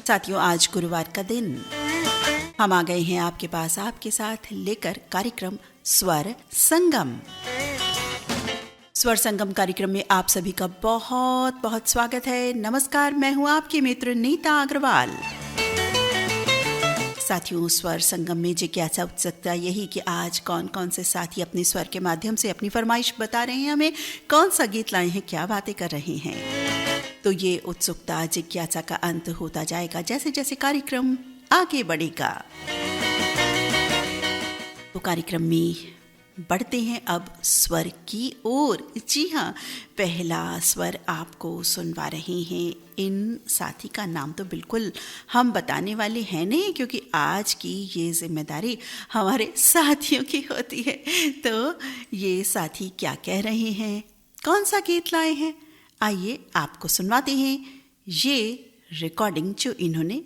साथियों, आज गुरुवार का दिन हम आ गए हैं आपके पास आपके साथ लेकर कार्यक्रम स्वर संगम। स्वर संगम कार्यक्रम में आप सभी का बहुत बहुत स्वागत है। नमस्कार, मैं हूं आपकी मित्र नीता अग्रवाल। साथियों, स्वर संगम में जिज्ञासा उत्सुकता यही कि आज कौन कौन से साथी अपने स्वर के माध्यम से अपनी फरमाइश बता रहे हैं, हमें कौन सा गीत लाए हैं, क्या बातें कर रहे हैं। तो ये उत्सुकता जिज्ञासा का अंत होता जाएगा जैसे जैसे कार्यक्रम आगे बढ़ेगा। तो कार्यक्रम में बढ़ते हैं अब स्वर की ओर। जी हाँ, पहला स्वर आपको सुनवा रहे हैं। इन साथी का नाम तो बिल्कुल हम बताने वाले हैं नहीं, क्योंकि आज की ये जिम्मेदारी हमारे साथियों की होती है। तो ये साथी क्या कह रहे हैं, कौन सा गीत लाए हैं, आइए आपको सुनवाते हैं ये रिकॉर्डिंग जो इन्होंने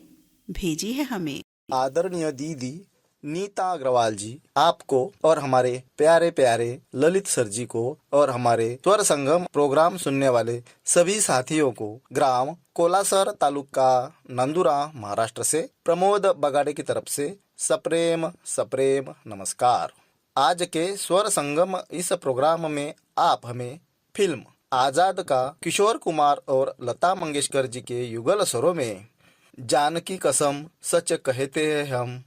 भेजी है हमें। आदरणीय दीदी नीता अग्रवाल जी, आपको और हमारे प्यारे प्यारे ललित सर जी को और हमारे स्वर संगम प्रोग्राम सुनने वाले सभी साथियों को ग्राम कोलासर तालुका नांदुरा महाराष्ट्र से प्रमोद बगाड़े की तरफ से सप्रेम सप्रेम नमस्कार। आज के स्वर संगम इस प्रोग्राम में आप हमें फिल्म आजाद का किशोर कुमार और लता मंगेशकर जी के युगल स्वरों में जानकी कसम सच कहते हैं हम,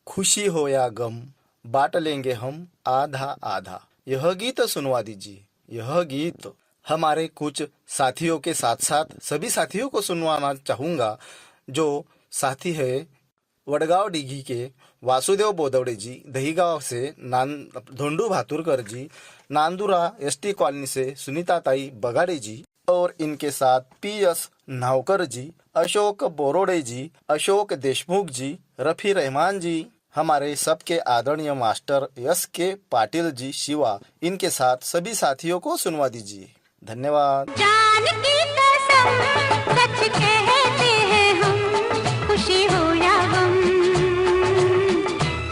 खुशी हो या गम बांट लेंगे हम आधा आधा, यह गीत सुनवा दीजिए। यह गीत हमारे कुछ साथियों के साथ साथ सभी साथियों को सुनवाना चाहूँगा। जो साथी है वडगांव डिघी के वासुदेव बोदवड़े जी, दहीगांव से धोंडू भातुरकर जी, नांदुरा एसटी कॉलोनी से सुनीता ताई बगाड़े जी और इनके साथ पीएस नावकर जी, अशोक बोरोड़े जी, अशोक देशमुख जी, रफी रहमान जी, हमारे सबके आदरणीय मास्टर एस के पाटिल जी शिवा, इनके साथ सभी साथियों को सुनवा दीजिए। धन्यवाद। जानकी कसम सच कहते हैं हम, खुशी हो या गम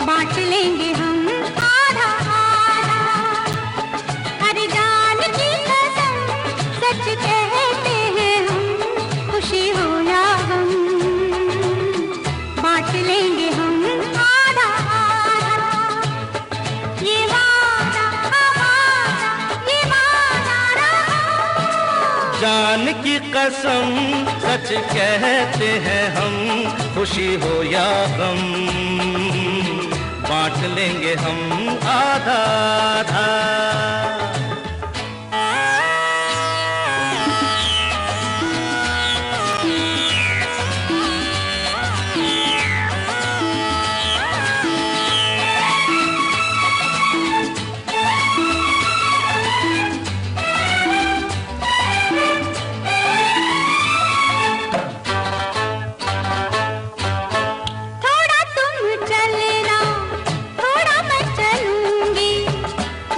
बांट लेंगे हम आधा आधा। अरे जानकी कसम सच कहते हैं हम, खुशी हो या गम बांट लेंगे हम आधा आधा। ये वादा हमारा, ये वादा रहा। जानकी कसम सच कहते हैं हम, खुशी हो या गम बांट लेंगे हम आधा आधा। थोड़ा तुम चलना, थोड़ा मैं चलूंगी,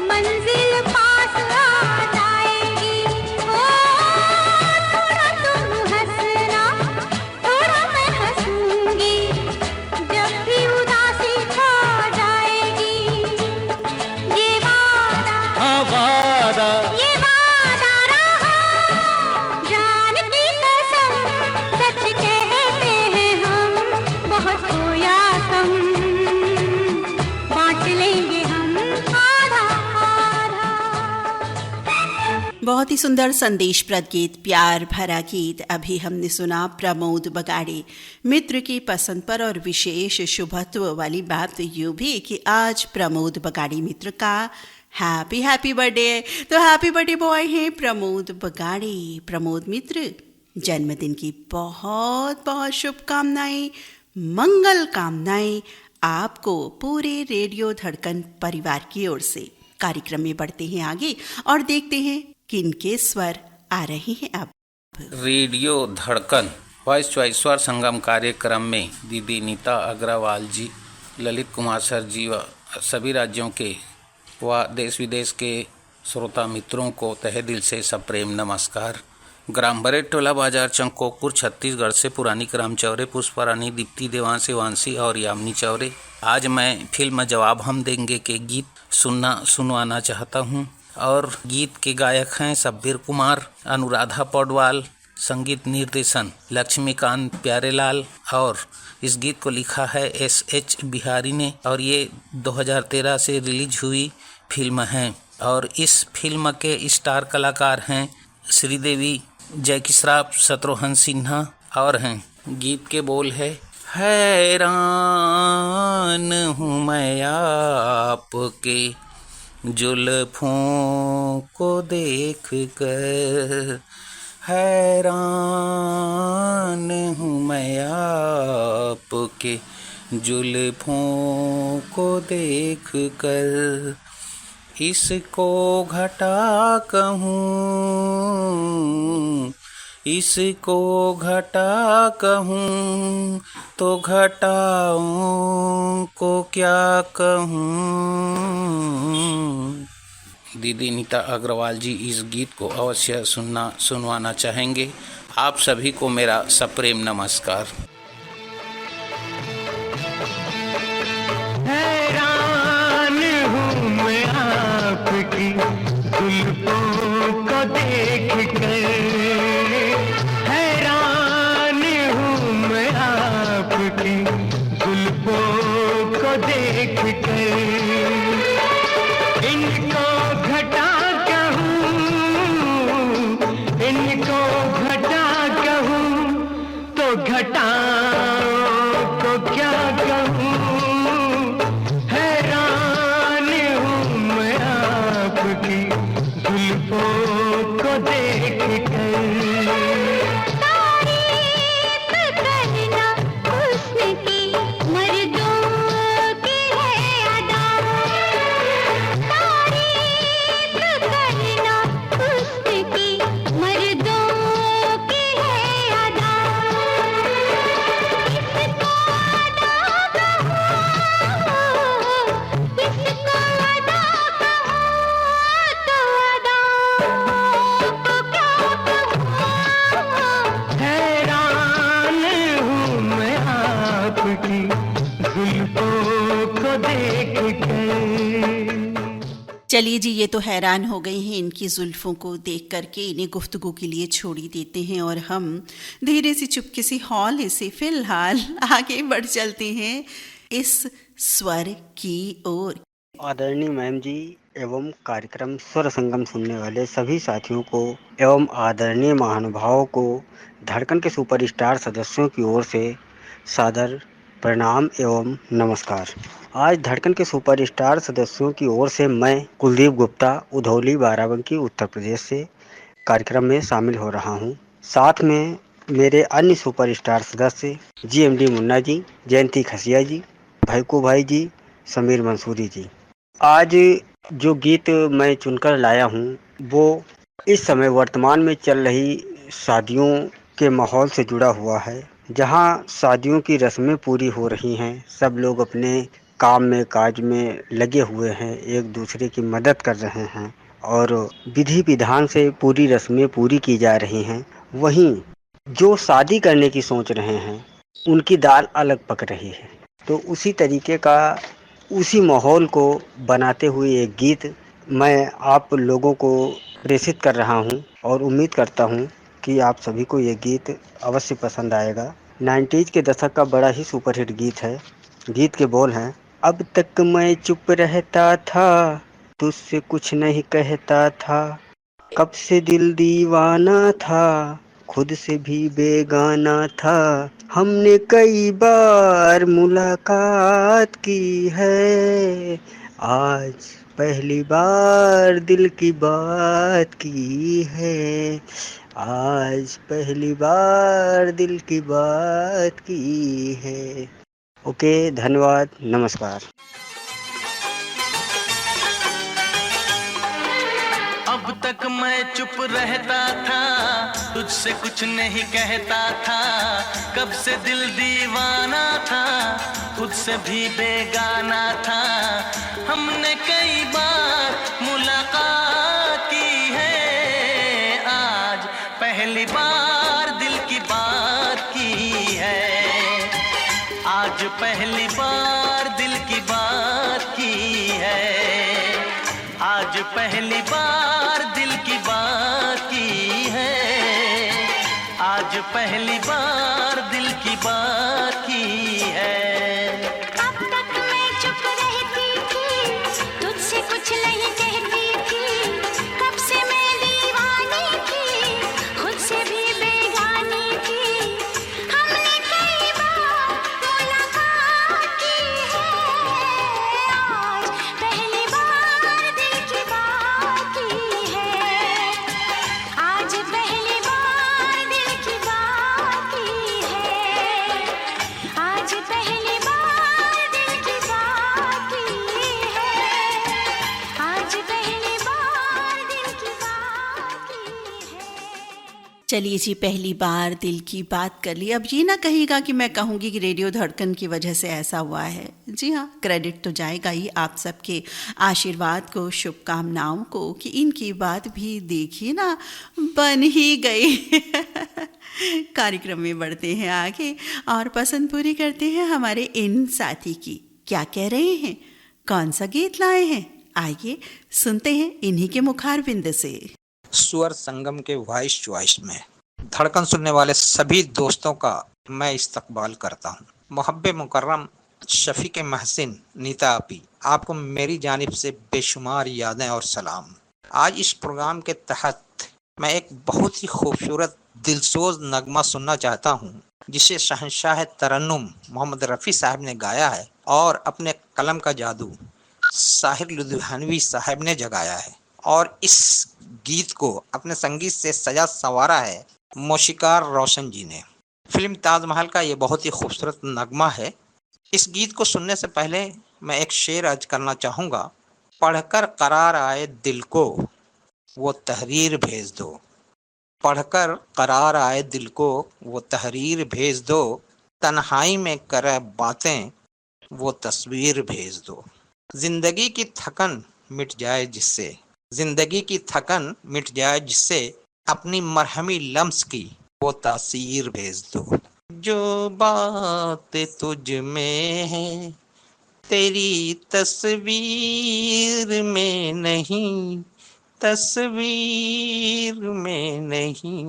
मंजिल पास आ जाएगी। ओ थोड़ा तुम हंसना, थोड़ा मैं हंसूंगी, जब भी उदासी खा जाएगी। ये वादा, हाँ वादा, ये वादा रहा। जानकी कसम सच कहते हैं हम, बहुत हो या कम बांट लेंगे हम आधा आधा। बहुत ही सुंदर संदेशप्रद गीत, प्यार भरा गीत अभी हमने सुना प्रमोद बगाड़े मित्र की पसंद पर। और विशेष शुभत्व वाली बात यूँ भी कि आज प्रमोद बगाड़े मित्र का हैप्पी बर्थडे है। तो हैप्पी बर्थडे बॉय हैं प्रमोद बगाड़े। प्रमोद मित्र, जन्मदिन की बहुत बहुत शुभकामनाएं, मंगल कामनाएं आपको पूरे रेडियो धड़कन परिवार की ओर से। कार्यक्रम में बढ़ते हैं आगे और देखते हैं किनके स्वर आ रहे हैं अब। रेडियो धड़कन वॉइस चॉइस स्वर संगम कार्यक्रम में दीदी नीता अग्रवाल जी, ललित कुमार सर जी व सभी राज्यों के व देश विदेश के श्रोता मित्रों को तहे दिल से सप्रेम नमस्कार। ग्राम बरेट टोला बाजार चंकोकपुर छत्तीसगढ़ से पुरानी क्राम चौरे, पुष्परानी, दीप्ति, देवांशी, वांसी और यामिनी चौरे। आज मैं फिल्म जवाब हम देंगे के गीत सुनवाना चाहता हूँ और गीत के गायक हैं सब्बीर कुमार, अनुराधा पौडवाल, संगीत निर्देशन लक्ष्मीकांत प्यारेलाल और इस गीत को लिखा है S.H. बिहारी ने और ये 2013 से रिलीज हुई फिल्म है। और इस फिल्म के स्टार कलाकार हैं श्रीदेवी, जैकी श्रॉफ, शत्रुघ्न सिन्हा और हैं। गीत के बोल है, हैरान हूँ मैं आपके जुल्फों को देख कर, हैरान हूँ मैं आपके जुल्फों को देख कर, इसको घटा कहूँ, इसको घटा कहूँ तो घटाओं को क्या कहूँ। दीदी नीता अग्रवाल जी इस गीत को अवश्य सुनवाना चाहेंगे। आप सभी को मेरा सप्रेम नमस्कार। हैरान हूँ मैं आपकी जुल्फों को देख कर, हैरान हूँ मैं आपकी जुल्फों को देख कर, इनको घटा कहूँ, इनको घटा कहूँ तो घटाओ को क्या कहूँ। हैरान हूँ मैं आपकी जुल्फों को देख कर। तारीफ करना हुस्न की मर्दों की है अदा, तारीफ करना हुस्न की मर्दों की है अदा, इसको अदा कहूँ, इसको अदा कहूँ तो अदाओं को क्या कहूँ। हैरान हूँ मैं आपकी जुल्फों को देख कर। चलिए जी, ये तो हैरान हो गए हैं इनकी जुल्फों को देख करके। इन्हें गुफ्तगू के लिए छोड़ ही देते हैं और हम धीरे से चुपके से हौले से फिलहाल आगे बढ़ चलते हैं इस स्वर की ओर। आदरणीय मैम जी एवं कार्यक्रम स्वर संगम सुनने वाले सभी साथियों को एवं आदरणीय महानुभावों को धड़कन के सुपरस्टार सदस्यों की ओर से सादर प्रणाम एवं नमस्कार। आज धड़कन के सुपरस्टार सदस्यों की ओर से मैं कुलदीप गुप्ता उधौली बाराबंकी उत्तर प्रदेश से कार्यक्रम में शामिल हो रहा हूं। साथ में मेरे अन्य सुपरस्टार सदस्य GMD मुन्ना जी, जयंती खसिया जी, भैकू भाई जी, समीर मंसूरी जी। आज जो गीत मैं चुनकर लाया हूं वो इस समय वर्तमान में चल रही शादियों के माहौल से जुड़ा हुआ है, जहां शादियों की रस्में पूरी हो रही हैं। सब लोग अपने काम में काज में लगे हुए हैं, एक दूसरे की मदद कर रहे हैं और विधि विधान से पूरी रस्में पूरी की जा रही हैं। वहीं जो शादी करने की सोच रहे हैं उनकी दाल अलग पक रही है। तो उसी तरीके का, उसी माहौल को बनाते हुए एक गीत मैं आप लोगों को प्रेषित कर रहा हूं और उम्मीद करता हूं कि आप सभी को ये गीत अवश्य पसंद आएगा। 90s के दशक का बड़ा ही सुपरहिट गीत है। गीत के बोल हैं, अब तक मैं चुप रहता था, तुझसे कुछ नहीं कहता था, कब से दिल दीवाना था, खुद से भी बेगाना था, हमने कई बार मुलाकात की है, आज पहली बार दिल की बात की है, आज पहली बार दिल की बात की है। ओके, धन्यवाद, नमस्कार। अब तक मैं चुप रहता था, तुझसे कुछ नहीं कहता था, कब से दिल दीवाना था, खुद से भी बेगाना था, हमने कई बार मुलाकात की है, आज पहली बार दिल की बात की है, आज पहली बार दिल की बात की है, आज पहली बार दिल की बात की है, आज पहली बार दिल की बात की है। अब तक मैं चुप रहती थी, तुझसे कुछ नहीं कहती थी। कब से मैं दीवानी थी, खुद से भी बेगानी थी। हमने कई बार मुलाकात की है, आज पहली बार दिल की बात की है। आज पहली बार दिल की बात की है। आज पहली बार दिल की बात की है। आज पहली बार दिल की बात की है। चलिए जी, पहली बार दिल की बात कर ली। अब ये ना कहिएगा कि मैं कहूँगी कि रेडियो धड़कन की वजह से ऐसा हुआ है। जी हाँ, क्रेडिट तो जाएगा ही आप सबके आशीर्वाद को, शुभकामनाओं को कि इनकी बात भी देखिए ना बन ही गई। कार्यक्रम में बढ़ते हैं आगे और पसंद पूरी करते हैं हमारे इन साथी की। क्या कह रहे हैं, कौन सा गीत लाए हैं, आइए सुनते हैं इन्हीं के मुखारबिंद से। स्वर संगम के वॉइस चॉइस में धड़कन सुनने वाले सभी दोस्तों का मैं इस्तकबाल करता हूँ। मुहब्बे मुकर्रम शफीक महसिन नीता आपी, आपको मेरी जानिब से बेशुमार यादें और सलाम। आज इस प्रोग्राम के तहत मैं एक बहुत ही खूबसूरत दिलसोज नगमा सुनना चाहता हूँ, जिसे शहंशाह तरन्नुम मोहम्मद रफ़ी साहब ने गाया है और अपने कलम का जादू साहिर लुधियानवी साहब ने जगाया है। और इस गीत को अपने संगीत से सजा संवारा है मौसीकार रोशन जी ने। फिल्म ताजमहल का ये बहुत ही खूबसूरत नगमा है। इस गीत को सुनने से पहले मैं एक शेर अर्ज करना चाहूँगा। पढ़कर करार आए दिल को वो तहरीर भेज दो, पढ़कर करार आए दिल को वो तहरीर भेज दो, तन्हाई में करे बातें वो तस्वीर भेज दो। जिंदगी की थकन मिट जाए जिससे, जिंदगी की थकन मिट जाए जिससे, अपनी मरहमी लम्स की वो तासीर भेज दो। जो बात तुझ में है तेरी तस्वीर में नहीं, तस्वीर में नहीं।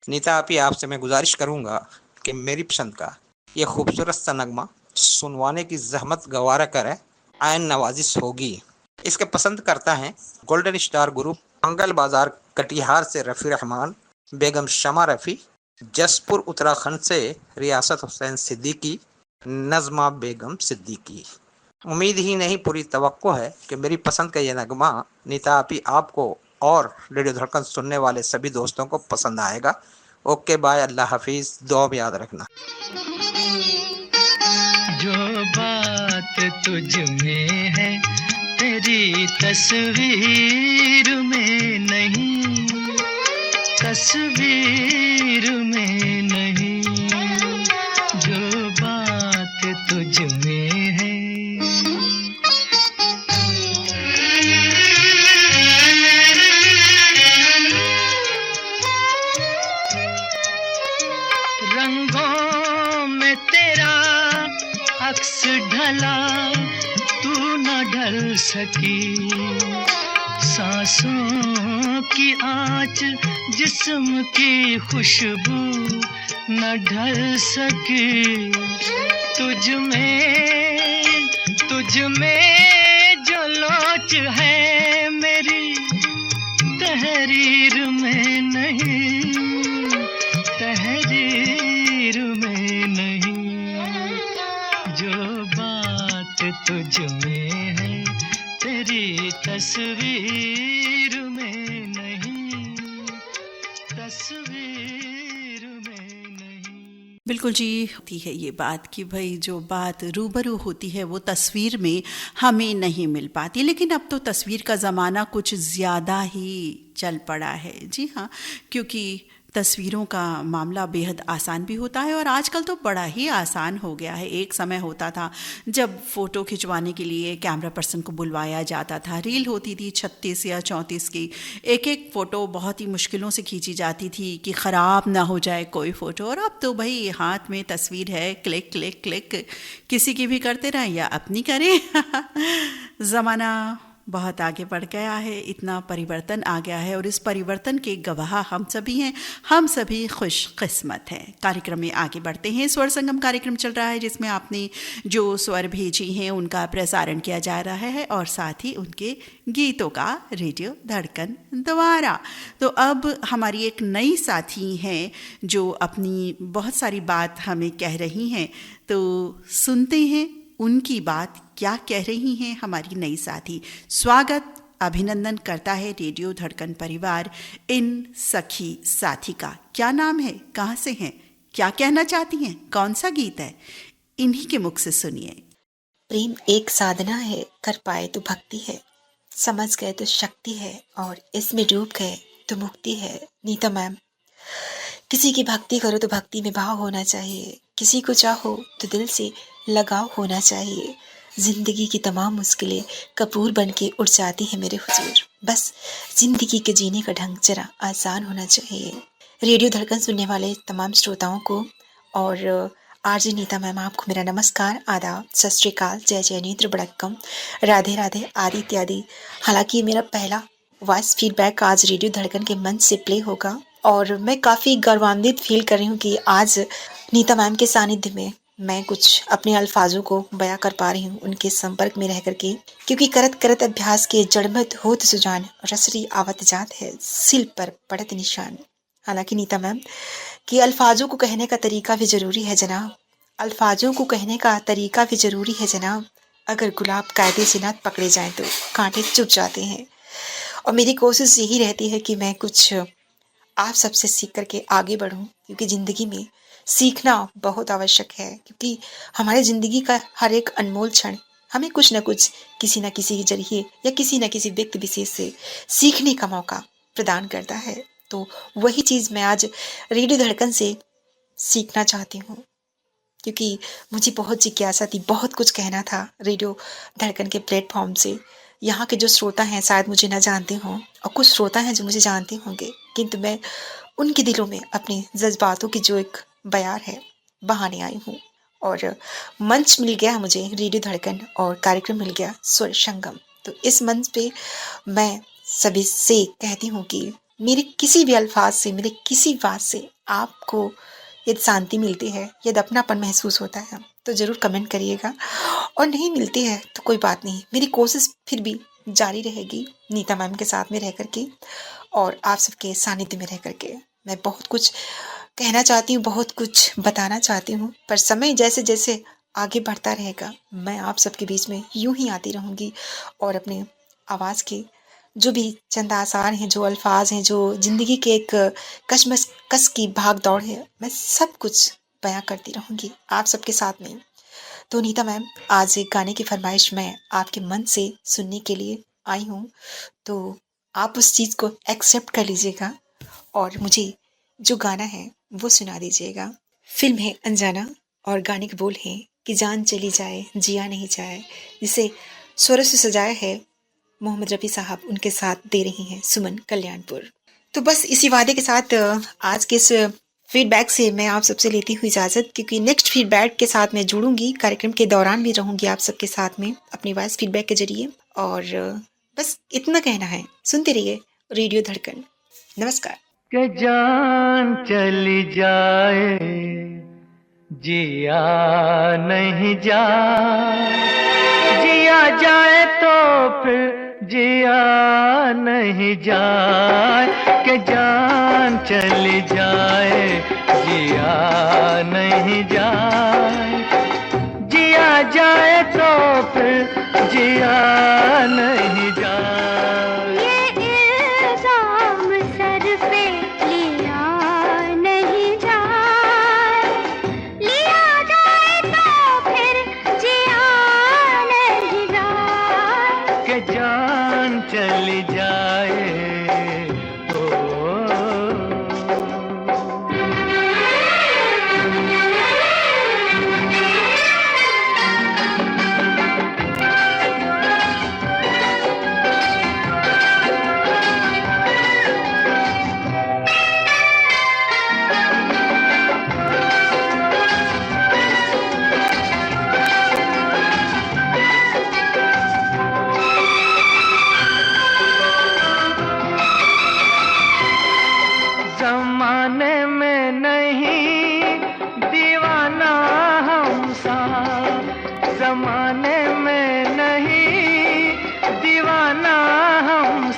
नीता आपी, आपसे मैं गुजारिश करूंगा कि मेरी पसंद का ये खूबसूरत सा नगमा सुनवाने की जहमत गवारा करें, आयन नवाजिश होगी। इसके पसंद करता है गोल्डन स्टार ग्रुप, मंगल बाजार कटिहार से रफ़ी रहमान, बेगम शमा रफ़ी, जसपुर उत्तराखंड से रियासत हुसैन सिद्दीकी, नज़मा बेगम सिद्दीकी। उम्मीद ही नहीं पूरी तवक्को है कि मेरी पसंद का ये नगमा नीता आपी आपको और रेडियो धड़कन सुनने वाले सभी दोस्तों को पसंद आएगा। ओके बाय, अल्लाह हाफिज़, दुआ में याद रखना। जो बात तुझ में है तेरी तस्वीर में नहीं, तस्वीर में नहीं। जो बात तुझ में है। रंगों में तेरा अक्स ढला, तू न ढल सकी। सांसों की आँच, जिस्म की खुशबू न ढल सकी। तुझ में जो लोच है मेरी तहरीर में नहीं, तहरीर में नहीं। जो बात तुझ में है तेरी तस्वीर में नहीं, तस्वीर में नहीं। बिल्कुल जी, होती है ये बात कि भाई जो बात रूबरू होती है वो तस्वीर में हमें नहीं मिल पाती। लेकिन अब तो तस्वीर का ज़माना कुछ ज़्यादा ही चल पड़ा है। जी हाँ, क्योंकि तस्वीरों का मामला बेहद आसान भी होता है और आजकल तो बड़ा ही आसान हो गया है। एक समय होता था जब फ़ोटो खिंचवाने के लिए कैमरा पर्सन को बुलवाया जाता था, रील होती थी 36 या 34 की, एक एक फ़ोटो बहुत ही मुश्किलों से खींची जाती थी कि ख़राब ना हो जाए कोई फ़ोटो। और अब तो भाई हाथ में तस्वीर है, क्लिक क्लिक क्लिक, किसी की भी करते रहें या अपनी करें। ज़माना बहुत आगे बढ़ गया है, इतना परिवर्तन आ गया है और इस परिवर्तन के गवाह हम सभी हैं, हम सभी खुशकिस्मत हैं। कार्यक्रम में आगे बढ़ते हैं। स्वर संगम कार्यक्रम चल रहा है जिसमें आपने जो स्वर भेजी हैं उनका प्रसारण किया जा रहा है और साथ ही उनके गीतों का रेडियो धड़कन द्वारा। तो अब हमारी एक नई साथी हैं जो अपनी बहुत सारी बात हमें कह रही हैं, तो सुनते हैं उनकी बात क्या कह रही हैं हमारी नई साथी। स्वागत अभिनंदन करता है रेडियो धड़कन परिवार इन सखी साथी का। क्या नाम है, कहाँ से हैं, क्या कहना चाहती हैं, कौन सा गीत है, इन्हीं के मुख से सुनिए। प्रेम एक साधना है, कर पाए तो भक्ति है, समझ गए तो शक्ति है और इसमें डूब गए तो मुक्ति है। नीता मैम, किसी की भक्ति करो तो भक्ति में भाव होना चाहिए, किसी को चाहो तो दिल से लगाव होना चाहिए। जिंदगी की तमाम मुश्किलें कपूर बन के उड़ जाती है मेरे हुजूर, बस जिंदगी के जीने का ढंग जरा आसान होना चाहिए। रेडियो धड़कन सुनने वाले तमाम श्रोताओं को और आरजे नीता मैम आपको मेरा नमस्कार, आदाब, सत श्री अकाल, जय जय नेत्र बड़क्कम, राधे राधे आदि इत्यादि। हालांकि मेरा पहला वॉइस फीडबैक आज रेडियो धड़कन के मंच से प्ले होगा और मैं काफ़ी गौरवान्वित फील कर रही हूँ कि आज नीता मैम के सानिध्य में मैं कुछ अपने अल्फाजों को बयां कर पा रही हूँ उनके संपर्क में रह करके, क्योंकि करत करत अभ्यास के जड़मत होत सुजान, रसरी आवत जात है सिल पर पड़त निशान। हालांकि नीता मैम कि अल्फाजों को कहने का तरीका भी ज़रूरी है जनाब, अल्फाजों को कहने का तरीका भी ज़रूरी है जनाब। अगर गुलाब कायदे से ना पकड़े जाएं तो कांटे चुभ जाते हैं। और मेरी कोशिश यही रहती है कि मैं कुछ आप सबसे सीख करके आगे बढ़ूं, क्योंकि ज़िंदगी में सीखना बहुत आवश्यक है, क्योंकि हमारे ज़िंदगी का हर एक अनमोल क्षण हमें कुछ न कुछ किसी न किसी के जरिए या किसी न किसी व्यक्ति विशेष से सीखने का मौका प्रदान करता है। तो वही चीज़ मैं आज रेडियो धड़कन से सीखना चाहती हूँ, क्योंकि मुझे बहुत जिज्ञासा थी, बहुत कुछ कहना था रेडियो धड़कन के प्लेटफॉर्म से। यहाँ के जो श्रोता हैं शायद मुझे ना जानते हों और कुछ श्रोता हैं जो मुझे जानते होंगे, किंतु मैं उनके दिलों में अपने जज्बातों की जो एक बयार है बहाने आई हूँ। और मंच मिल गया मुझे रेडियो धड़कन और कार्यक्रम मिल गया स्वर संगम। तो इस मंच पे मैं सभी से कहती हूँ कि मेरे किसी भी अल्फाज से, मेरे किसी बात से आपको यदि शांति मिलती है, यदि अपनापन महसूस होता है तो ज़रूर कमेंट करिएगा, और नहीं मिलती है तो कोई बात नहीं, मेरी कोशिश फिर भी जारी रहेगी नीता मैम के साथ में रह करके और आप सबके सानिध्य में रह करके। मैं बहुत कुछ कहना चाहती हूँ, बहुत कुछ बताना चाहती हूँ, पर समय जैसे जैसे आगे बढ़ता रहेगा मैं आप सबके बीच में यूं ही आती रहूँगी और अपने आवाज़ के जो भी चंद आसार हैं, जो अल्फाज हैं, जो ज़िंदगी के एक कस की भाग दौड़ है, मैं सब कुछ बयां करती रहूँगी आप सबके साथ में। तो नीता मैम, आज एक गाने की फरमाइश मैं आपके मन से सुनने के लिए आई हूँ, तो आप उस चीज़ को एक्सेप्ट कर लीजिएगा और मुझे जो गाना है वो सुना दीजिएगा। फिल्म है अनजाना और गाने के बोल हैं कि जान चली जाए जिया नहीं जाए, जिसे स्वर से सजाया है मोहम्मद रफ़ी साहब, उनके साथ दे रही हैं सुमन कल्याणपुर। तो बस इसी वादे के साथ आज के इस फीडबैक से मैं आप सबसे लेती हुई इजाज़त, क्योंकि नेक्स्ट फीडबैक के साथ मैं जुड़ूंगी, कार्यक्रम के दौरान भी रहूंगी आप सबके साथ में अपनी वॉइस फीडबैक के जरिए। और बस इतना कहना है, सुनते रहिए रेडियो धड़कन। नमस्कार। कि जान चली जाए जिया नहीं जाए, जिया जाए तो फिर जिया नहीं जाए, कि जान चली जाए जिया नहीं जाए, जिया जाए तो फिर जिया नहीं जाए। ये इल्जाम सर पे लिया नहीं जाए, लिया जाए तो फिर जिया नहीं जाए, कि जान चली जाए तो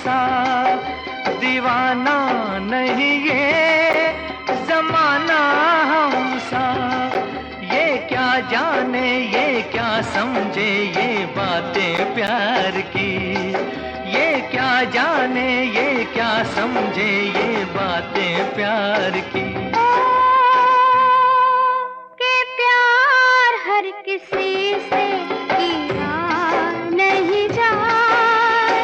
सा, दीवाना नहीं ये जमाना हमसा। ये क्या जाने ये क्या समझे ये बातें प्यार की, ये क्या जाने ये क्या समझे ये बातें प्यार की। कि प्यार हर किसी से किया नहीं जाए,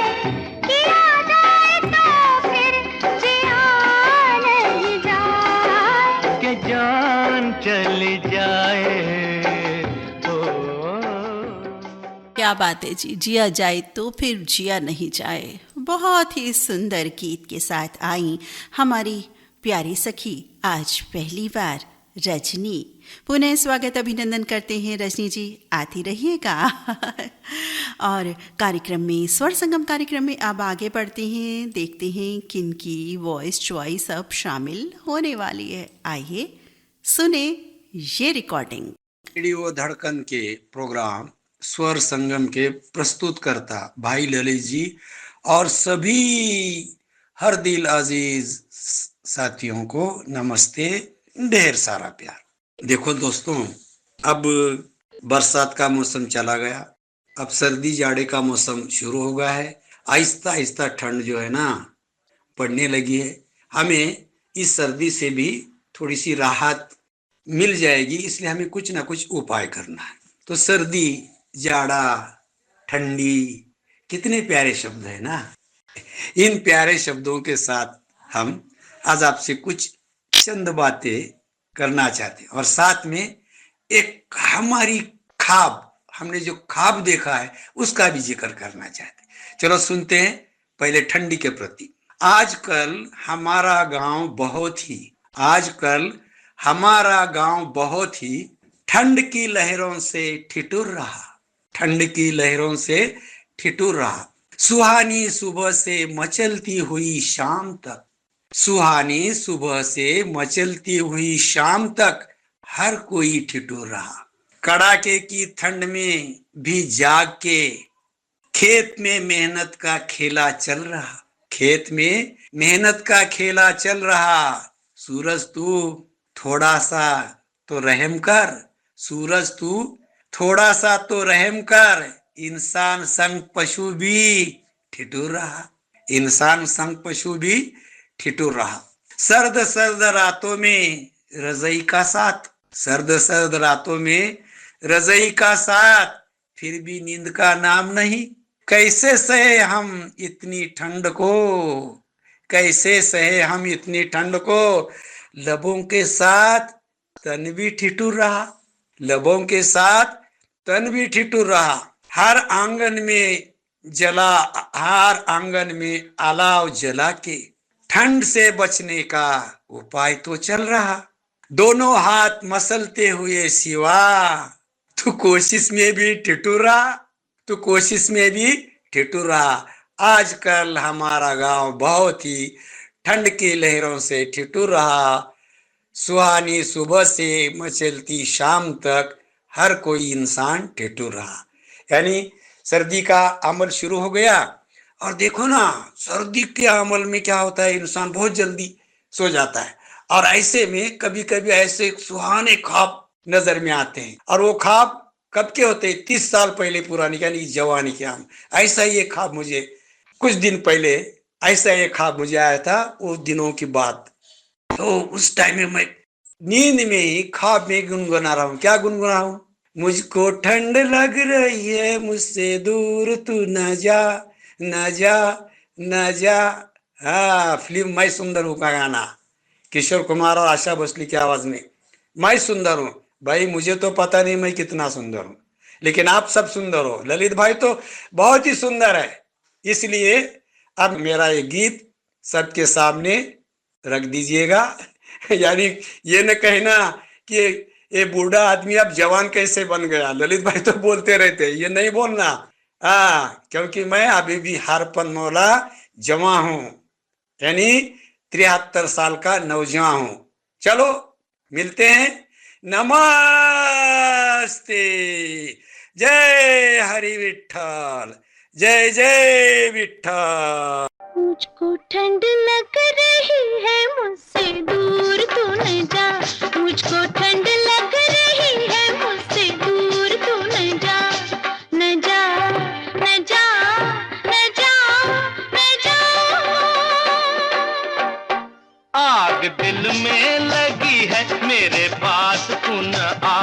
किया जाए तो फिर जिया नहीं जाए। कि जान चली जाए क्या बात है जी, जिया जाए तो फिर जिया नहीं जाए। बहुत ही सुंदर गीत के साथ आई हमारी प्यारी सखी आज पहली बार रजनी। पुनः स्वागत अभिनंदन करते हैं रजनी जी, आती रहिएगा। और कार्यक्रम में स्वर संगम कार्यक्रम में अब आगे बढ़ते हैं, देखते हैं किनकी वॉइस चॉइस अब शामिल होने वाली है। आइए सुने ये रिकॉर्डिंग। रेडियो धड़कन के प्रोग्राम स्वर संगम के प्रस्तुतकर्ता भाई ललित जी और सभी हर दिल अजीज साथियों को नमस्ते, ढेर सारा प्यार। देखो दोस्तों, अब बरसात का मौसम चला गया, अब सर्दी जाड़े का मौसम शुरू हो गया है। आहिस्ता आहिस्ता ठंड जो है ना पड़ने लगी है। हमें इस सर्दी से भी थोड़ी सी राहत मिल जाएगी, इसलिए हमें कुछ ना कुछ उपाय करना है। तो सर्दी, जाड़ा, ठंडी, कितने प्यारे शब्द है ना। इन प्यारे शब्दों के साथ हम आज आपसे कुछ चंद बातें करना चाहते हैं और साथ में एक हमारी ख्वाब, हमने जो ख्वाब देखा है उसका भी जिक्र करना चाहते हैं। चलो सुनते हैं। पहले ठंडी के प्रति। आजकल हमारा गांव बहुत ही ठंड की लहरों से ठिठुर रहा, ठंड की लहरों से ठिठुर रहा। सुहानी सुबह से मचलती हुई शाम तक, सुहानी सुबह से मचलती हुई शाम तक हर कोई ठिठुर रहा। कड़ाके की ठंड में भी जाग के खेत में मेहनत का खेला चल रहा, खेत में मेहनत का खेला चल रहा। सूरज तू थोड़ा सा तो रहम कर, सूरज तू थोड़ा सा तो रहम कर। इंसान संग पशु भी ठिठुर रहा, इंसान संग पशु भी ठिठुर रहा। सर्द सर्द रातों में रज़ाई का साथ, सर्द सर्द रातों में रज़ाई का साथ, फिर भी नींद का नाम नहीं। कैसे सहे हम इतनी ठंड को, कैसे सहे हम इतनी ठंड को। लबों के साथ तन भी ठिठुर रहा, लबों के साथ तन भी ठिठुर रहा। हर आंगन में अलाव जला के ठंड से बचने का उपाय तो चल रहा। दोनों हाथ मसलते हुए सिवा, तू कोशिश में भी ठिठुर रहा, तू कोशिश में भी ठिठुर रहा। आजकल हमारा गांव बहुत ही ठंड की लहरों से ठिठुर रहा। सुहानी सुबह से मचलती शाम तक हर कोई इंसान ठिठुर रहा। यानी सर्दी का अमल शुरू हो गया। और देखो ना, सर्दी के अमल में क्या होता है, इंसान बहुत जल्दी सो जाता है। और ऐसे में कभी कभी ऐसे सुहाने ख्वाब नजर में आते हैं। और वो ख्वाब कब के होते हैं? 30 साल पहले पुरानी, यानी जवानी के आम। ऐसा ही एक ख्वाब मुझे कुछ दिन पहले ऐसा एक ख्वाब मुझे आया था, उस दिनों की बात। तो उस टाइम में मैं नींद में ही ख्वाब में गुनगुना रहा हूँ। क्या गुनगुना हूँ? मुझको ठंड लग रही है, मुझसे दूर तू न जा, न जा, न जा। हाँ, फिल्म मैं सुंदर हूँ का गाना, किशोर कुमार और आशा भोसले की आवाज में। मैं सुंदर हूँ भाई, मुझे तो पता नहीं मैं कितना सुंदर हूँ, लेकिन आप सब सुंदर हो। ललित भाई तो बहुत ही सुंदर है। इसलिए अब मेरा ये गीत सबके सामने रख दीजिएगा। यानी ये न कहना कि ये बूढ़ा आदमी अब जवान कैसे बन गया। ललित भाई तो बोलते रहते, ये नहीं बोलना। क्योंकि मैं अभी भी हरपन मौला जवां हूं, यानी 73 साल का नौजवान हूं। चलो मिलते हैं। नमस्ते। जय हरि विठ्ठल, जय जय विठ्ठल। मुझको ठंड लग रही है मुझसे दूर तू न जा, मुझको ठंड लग रही है मुझसे दूर तू न जा, न जा न जा न जा न जा। आग दिल में लगी है मेरे पास तू न आ,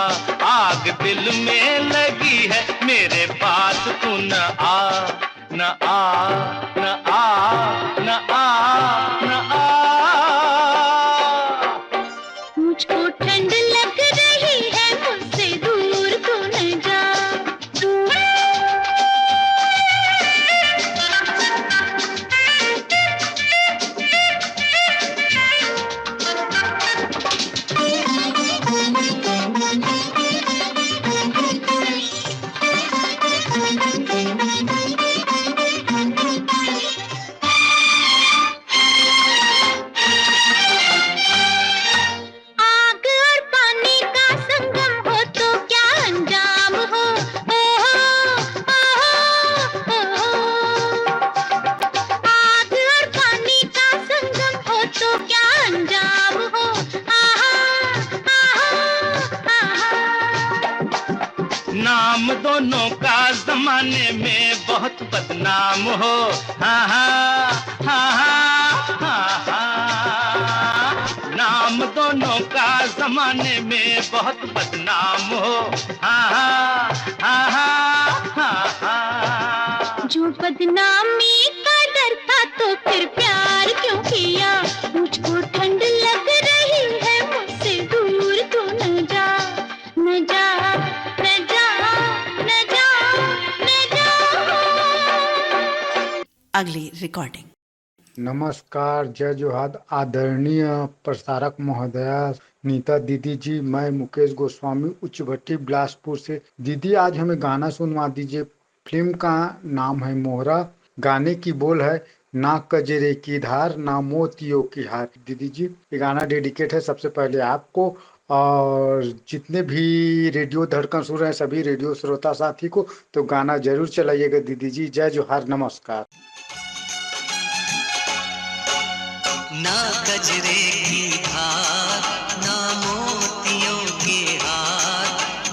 आग दिल में लगी है मेरे पास तू न आ, न आ न आ न आ न आ। मुझको ठंड लग रही है मुझसे दूर तू न जा। आग और पानी का संगम हो तो क्या अंजाम हो, आग और पानी का संगम हो तो क्या अंजाम हो, नाम दोनों का जमाने में बहुत बदनाम हो, हाँ हाँ हाँ हाँ हाँ हाँ। नाम दोनों का जमाने में बहुत बदनाम हो, हाँ हाँ हाँ हाँ हाँ हाँ। जो बदनामी का डर था तो फिर प्यार क्यों किया, मुझको ठंड लग रही है मुझसे दूर तू न जा, न जा न जा न जा न जा। अगली रिकॉर्डिंग। नमस्कार, जय जोहार आदरणीय प्रसारक महोदया नीता दीदी जी। मैं मुकेश गोस्वामी उच्च भट्टी बिलासपुर से। दीदी आज हमें गाना सुनवा दीजिए। फिल्म का नाम है मोहरा, गाने की बोल है ना कजरे की धार ना मोतियों की हार। दीदी जी ये गाना डेडिकेट है सबसे पहले आपको और जितने भी रेडियो धड़कन सुन रहे हैं सभी रेडियो श्रोता साथी को। तो गाना जरूर चलाइएगा दीदी जी। जय जोहार, नमस्कार। ना कजरे की धार ना मोतियों के हार,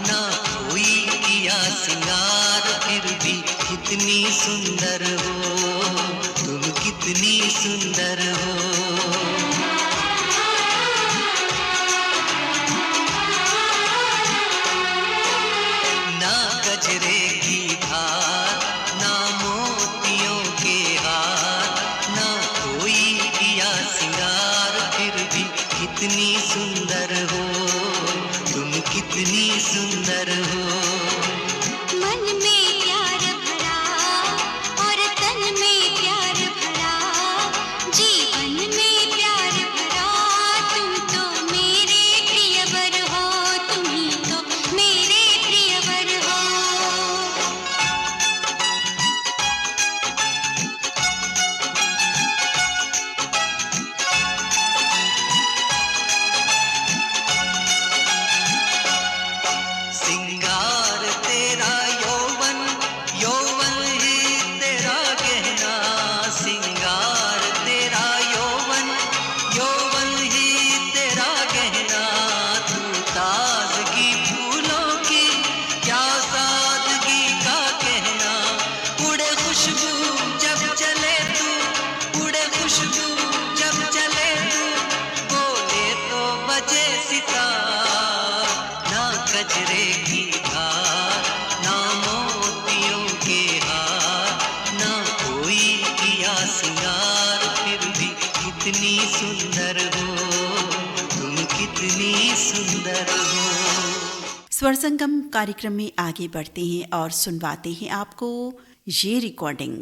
ना कोई किया सिंगार, फिर भी कितनी सुंदर हो तुम, कितनी सुंदर हो। ना कजरे की धार ना मोतियों के हार, ना कोई किया सिंगार, फिर भी कितनी सुंदर हो तुम, कितनी सुंदर हो। मन में प्यार भरा और तन में प्यार भरा, जीवन में प्यार भरा, तुम तो मेरे प्रियवर हो, तुम ही तो मेरे प्रियवर हो। सिंगार तेरा यौवन, यौवन ही तेरा गहना, सिंगार तेरा यौवन, यौवन ही तेरा गहना। तू ताजगी फूलों की क्या सादगी का कहना, उड़े खुशबू जब चले तू, उड़े खुशबू जब चले तू, बोले तो बजे सितार। ना कजरे की धार ना मोतियों के हार, ना कोई किया सिंगार, फिर भी कितनी सुंदर हो तुम, कितनी सुंदर हो। स्वर संगम कार्यक्रम में आगे बढ़ते हैं और सुनवाते हैं आपको ये रिकॉर्डिंग।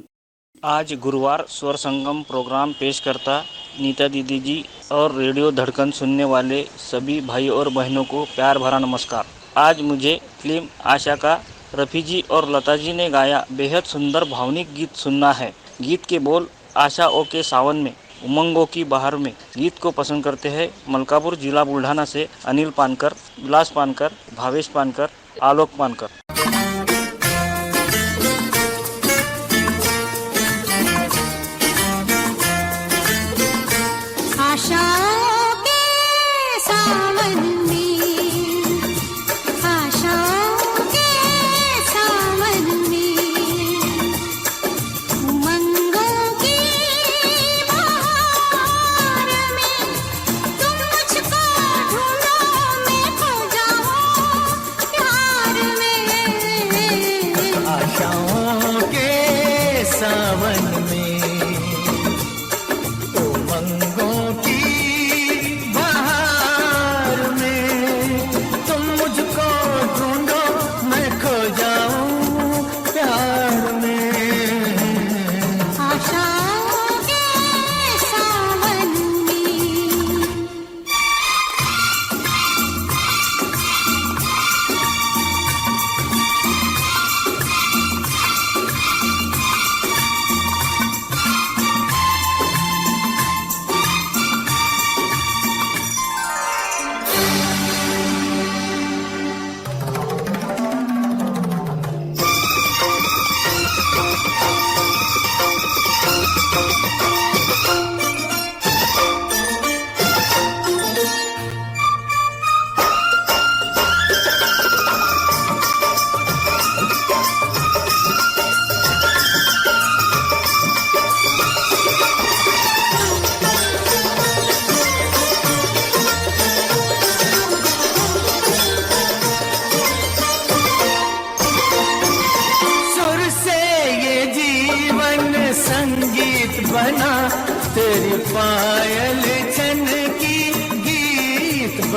आज गुरुवार स्वर संगम प्रोग्राम पेश करता नीता दीदी जी और रेडियो धड़कन सुनने वाले सभी भाई और बहनों को प्यार भरा नमस्कार। आज मुझे फिल्म आशा का रफ़ी जी और लता जी ने गाया बेहद सुंदर भावनिक गीत सुनना है। गीत के बोल आशा ओ के सावन में उमंगों की बहार में। गीत को पसंद करते हैं मलकापुर जिला बुल्ढाना से अनिल पानकर, विलास पानकर, भावेश पानकर, आलोक पानकर।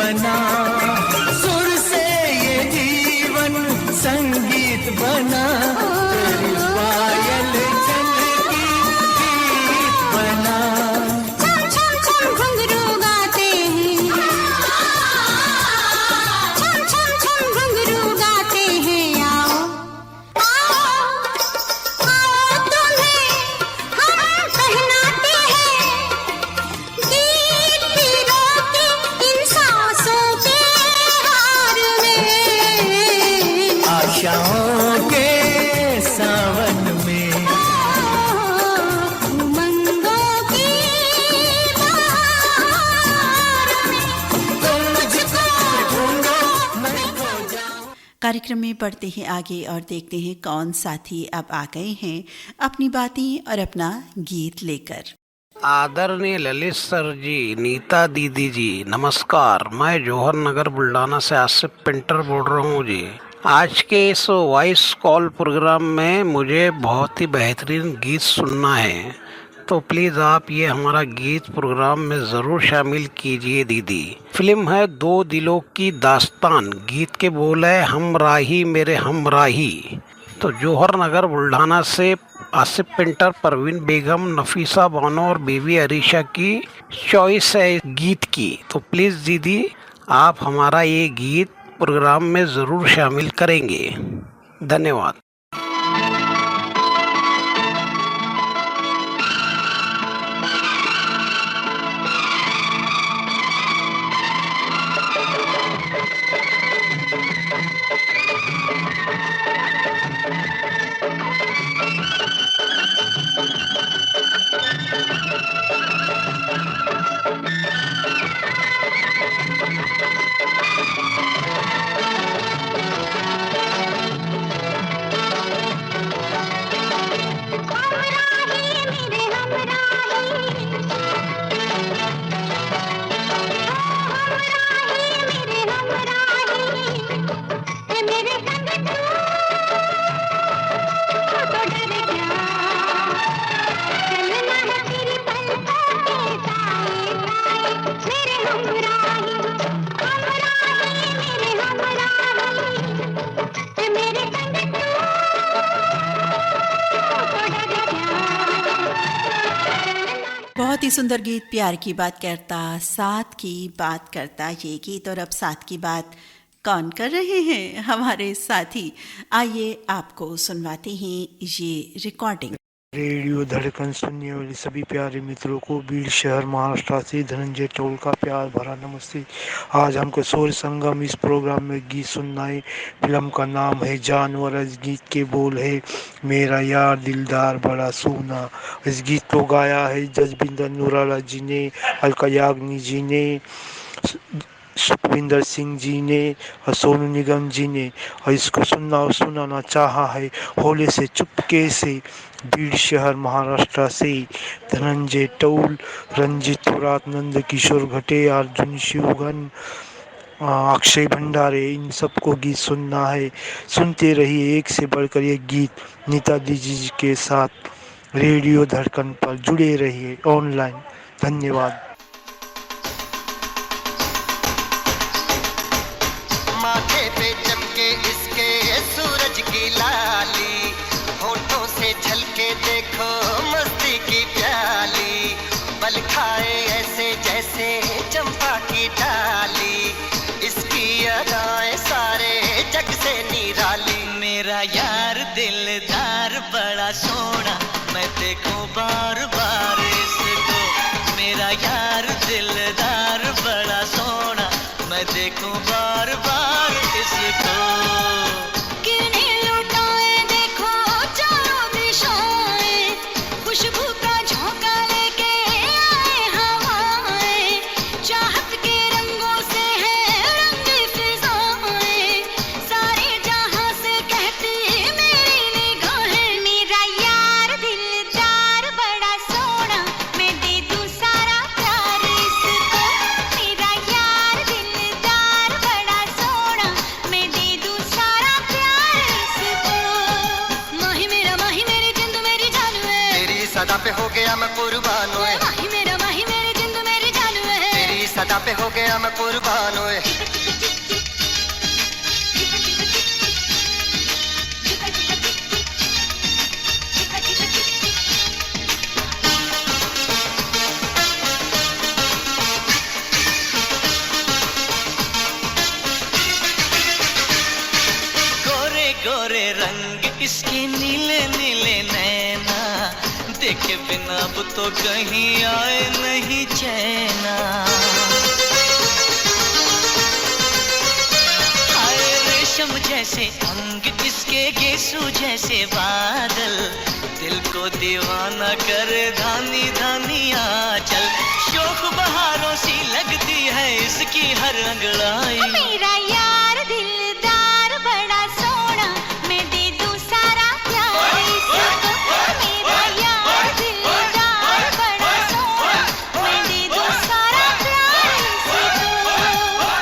बना, सुर से ये जीवन संगीत बना, तेरी पायल चलती गीत बना। छम छम छम घुंघरू गाते हैं, छम छम छम घुंघरू गाते हैं, आओ आओ आओ तुम्हें हम पहनाते हैं गीत पीरों के इन सांसों के हार में। आशाओं के सावन में, उमंगों की बहार में, तुम मुझको ढूंढो मैं खो जाऊं। कार्यक्रम में बढ़ते हैं आगे और देखते हैं कौन साथी अब आ गए हैं अपनी बातें और अपना गीत लेकर। आदरणीय ललित सर जी, नीता दीदी जी, नमस्कार। मैं जौहर नगर बुल्डाना से आसिफ पेंटर बोल रहा हूँ जी। आज के इस वॉइस कॉल प्रोग्राम में मुझे बहुत ही बेहतरीन गीत सुनना है, तो प्लीज़ आप ये हमारा गीत प्रोग्राम में ज़रूर शामिल कीजिए दीदी। फिल्म है दो दिलों की दास्तान, गीत के बोल है हमराही मेरे हमराही। तो जौहर नगर बुल्ढाना से आसिफ पेंटर, परवीन बेगम, नफीसा बानो और बेबी अरीशा की चॉइस है गीत की। तो प्लीज़ दीदी आप हमारा ये गीत प्रोग्राम में ज़रूर शामिल करेंगे। धन्यवाद। बहुत ही सुंदर गीत, प्यार की बात करता, साथ की बात करता ये गीत। और अब साथ की बात कौन कर रहे हैं? हमारे साथी। आइए आपको सुनवाते हैं ये रिकॉर्डिंग। रेडियो धड़कन सुनने वाले सभी प्यारे मित्रों को बीड़ शहर महाराष्ट्र से धनंजय टोल का प्यार भरा नमस्ते। आज हमको स्वर संगम इस प्रोग्राम में गीत सुनना है। फिल्म का नाम है जानवर। इस गीत के बोल है मेरा यार दिलदार बड़ा सोना। इस गीत को गाया है जसबिंदर नूराला जी ने, अलका याग्निक जी ने, सुखविंदर सिंह जी ने और सोनू निगम जी ने। और इसको सुनना और सुनाना चाहा है होले से चुपके से बीड़ शहर महाराष्ट्र से धनंजय टोल, रंजित तुरात, नंद किशोर घटे, अर्जुन शिवगन, अक्षय भंडारे, इन सबको गीत सुनना है। सुनते रहिए एक से बढ़कर एक गीत नीता दीदी जी के साथ। रेडियो धड़कन पर जुड़े रहिए ऑनलाइन। धन्यवाद। माथे पे चमके इसके सूरज की लाली, होठों से झलके देखो मस्ती की प्याली, बल खाए ऐसे जैसे चंपा की डाली, इसकी अदाएं सारे जग से निराली। मेरा यार दिलदार बड़ा सोना, मैं देखूं बार बार इसको। मेरा यार दिलदार बड़ा सोना, मैं देखूं बार बार इसको। किन्हीं लुटाए देखो चारों दिशाएं, खुशबू का झोंका लेके आए हवाएं, चाहत के रंगों से है रंगी फिजाएं, सारे जहां से कहती मेरी निगाहें। मेरा यार दिलदार बड़ा सोना, मैं दे दूं सारा प्यार इसको। मेरा यार दिलदार बड़ा सोना, मैं दे दूं सारा प्यार इसको। माही मेरी जिंद मेरी जान है, तेरी सदा पे हो गया मैं कुर्बान हुए। माही मेरी जिंद मेरी जान है, तेरी सदा पे हो गया मैं कुर्बान मानोय गोरे गोरे रंग इसके नीले नीले नैना, देखे बिना अब तो कहीं आए नहीं चैना। हाय रेशम जैसे अंग इसके, गेसू जैसे बादल, दिल को दीवाना करे धानी धानी आंचल। शोख बहारों सी लगती है इसकी हर अंगड़ाई। मेरा यार दिलदार बड़ा सोना, मैं दे दूं सारा प्यार इसको। मेरा यार दिलदार बड़ा सोना, मैं दे दूं सारा प्यार इसको।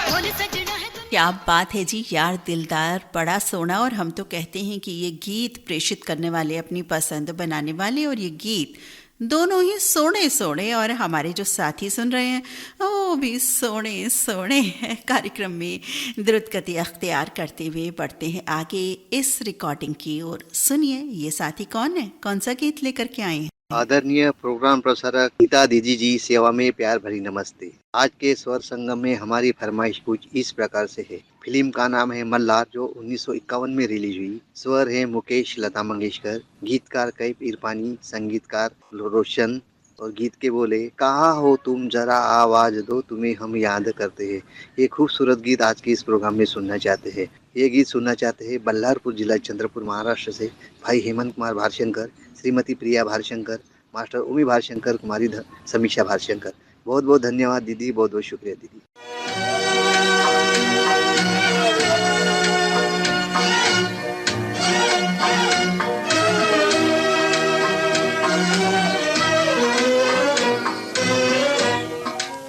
बोल सजना है क्या बात है जी, यार दिलदार बड़ा सोना। और हम तो कहते हैं कि ये गीत प्रेषित करने वाले, अपनी पसंद बनाने वाले और ये गीत दोनों ही सोने सोने, और हमारे जो साथी सुन रहे हैं वो भी सोने सोने हैं। कार्यक्रम में द्रुत गति अख्तियार करते हुए बढ़ते हैं आगे इस रिकॉर्डिंग की ओर। सुनिए ये साथी कौन है, कौन सा गीत लेकर के आए हैं। आदरणीय प्रोग्राम प्रसारक नीता दीदी जी, सेवा में प्यार भरी नमस्ते। आज के स्वर संगम में हमारी फरमाइश कुछ इस प्रकार से है। फिल्म का नाम है मल्हार, जो 1951 में रिलीज हुई। स्वर है मुकेश लता मंगेशकर, गीतकार कैफ इरफानी, संगीतकार रोशन, और गीत के बोले कहाँ हो तुम जरा आवाज दो, तुम्हें हम याद करते हैं। ये खूबसूरत गीत आज के इस प्रोग्राम में सुनना चाहते हैं। ये गीत सुनना चाहते हैं बल्लारपुर जिला चंद्रपुर महाराष्ट्र से भाई हेमंत कुमार भारशंकर, श्रीमती प्रिया भारशंकर, मास्टर उमी भारशंकर, कुमारी समीक्षा भारशंकर। बहुत बहुत धन्यवाद दीदी, बहुत बहुत शुक्रिया दीदी।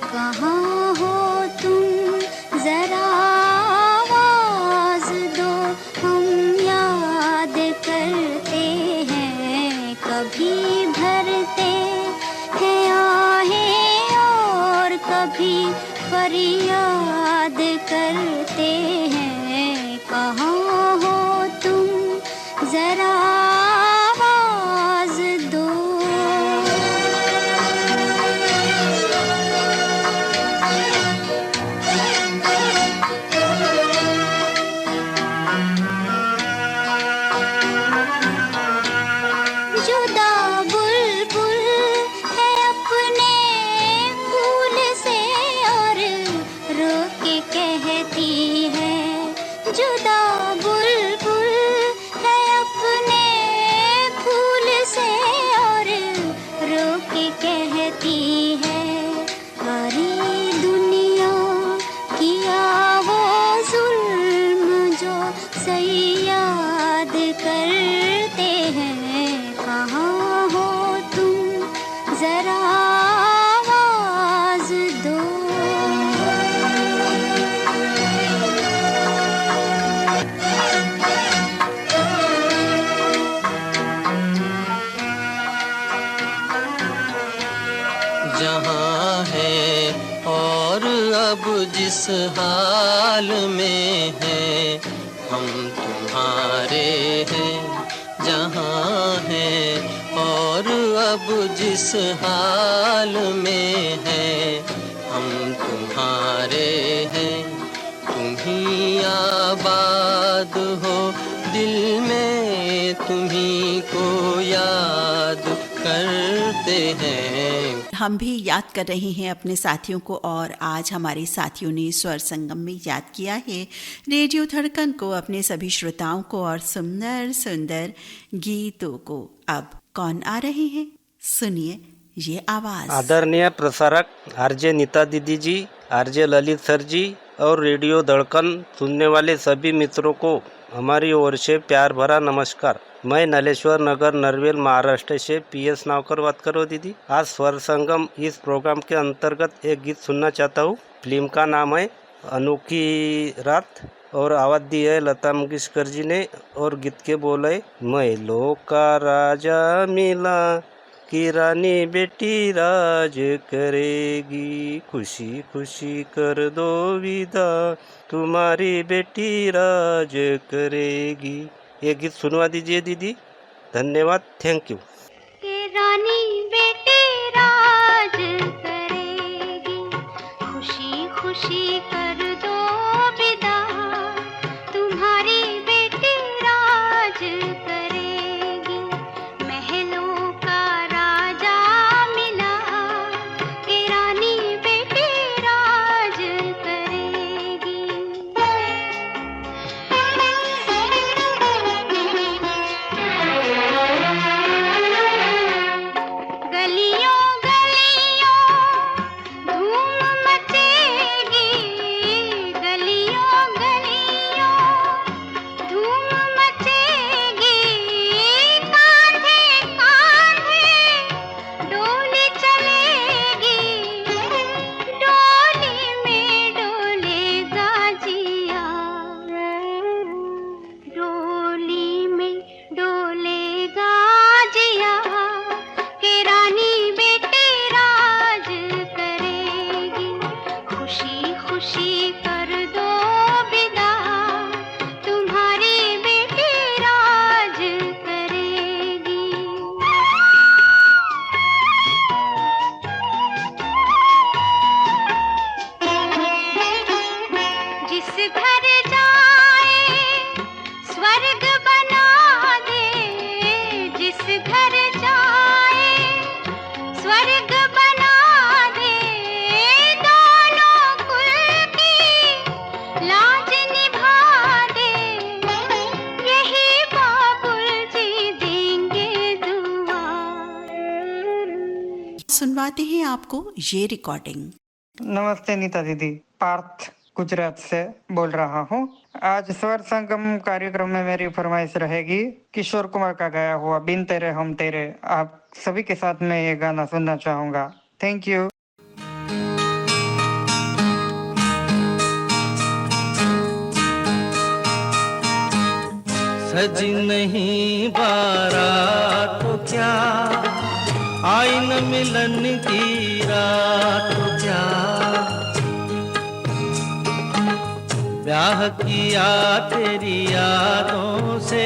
कहाँ हो तुम जरा आवाज दो, हम याद करते हैं। कभी भरते हैं आहें और कभी फरियाद करते हैं। कहाँ हो तुम जरा आवाज दो। जुदा बुलबुल है अपने फूल से और रोक के कहती है। जुदा बुलबुल है अपने फूल से और रोक के कहती है। सारी दुनिया किया वो जुल्म जो सयाद करते हैं। कहाँ हो तुम जरा आवाज दो। जहाँ है और अब जिस हाल में है, हम तुम्हारे हैं। जहाँ है और अब जिस हाल में है, हम तुम्हारे हैं। तुम ही आबाद हो दिल में, तुम्ही को याद करते हैं। हम भी याद कर रहे हैं अपने साथियों को, और आज हमारे साथियों ने स्वर संगम में याद किया है रेडियो धड़कन को, अपने सभी श्रोताओं को और सुंदर सुंदर गीतों को। अब कौन आ रहे हैं, सुनिए ये आवाज। आदरणीय प्रसारक आरजे नीता दीदी जी, आरजे ललित सर जी और रेडियो धड़कन सुनने वाले सभी मित्रों को हमारी ओर से प्यार भरा नमस्कार। मैं नलेश्वर नगर नरवेल महाराष्ट्र से पीएस नावकर बात करो दीदी। आज स्वर संगम इस प्रोग्राम के अंतर्गत एक गीत सुनना चाहता हूँ। फिल्म का नाम है अनोखी रात और आवाज़ दी है लता मंगेशकर जी ने, और गीत के बोले मैं लोका राजा मिला कि रानी बेटी राज करेगी, खुशी खुशी कर दो विदा, तुम्हारी बेटी राज करेगी। ये गीत सुनवा दीजिए दीदी, धन्यवाद, थैंक यू। के रानी बेटी राज करेगी, खुशी खुशी कर दो विदा, तुम्हारी बेटी राज करेगी, महलों का राजा मिला, के रानी बेटी राज करेगी। गलियों गलियों धूम मचेगी, गलियों गलियों धूम मचेगी, कांधे कांधे डोली चलेगी, डोली में डोलेगा जिया, डोली में डोलेगा जिया, के रानी बेटी राज करेगी, खुशी खुशी कर दो विदा, तुम्हारी बेटी राज करेगी। जिस घर जाए स्वर्ग बना दे, जिस घर जाए स्वर्ग बना दे, दोनों कुल की लाज निभा दे, यही बाबुल जी देंगे दुआ। सुनवाते हैं आपको ये रिकॉर्डिंग। नमस्ते नीता दीदी, पार्थ गुजरात से बोल रहा हूँ। आज स्वर संगम कार्यक्रम में मेरी फरमाइश रहेगी किशोर कुमार का गाया हुआ बिन तेरे हम तेरे। आप सभी के साथ में ये गाना सुनना चाहूंगा। Thank you. सजी नहीं बारात तो क्या, आई न मिलन की रात तो क्या, ब्याह किया तेरी यादों से,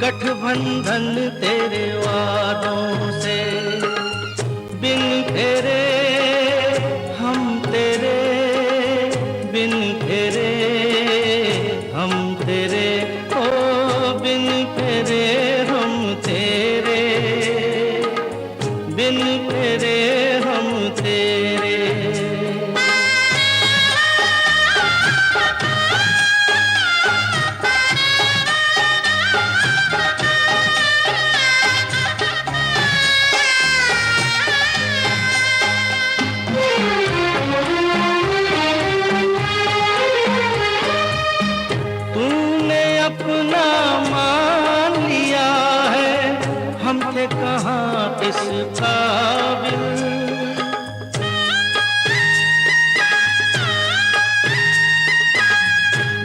गठबंधन तेरे वादों से, बिन तेरे हम तेरे, बिन तेरे हम तेरे, ओ बिन तेरे हम तेरे, बिन तेरे हम तेरे। तूने अपना मान लिया है, हम थे कहाँ इस काबिल,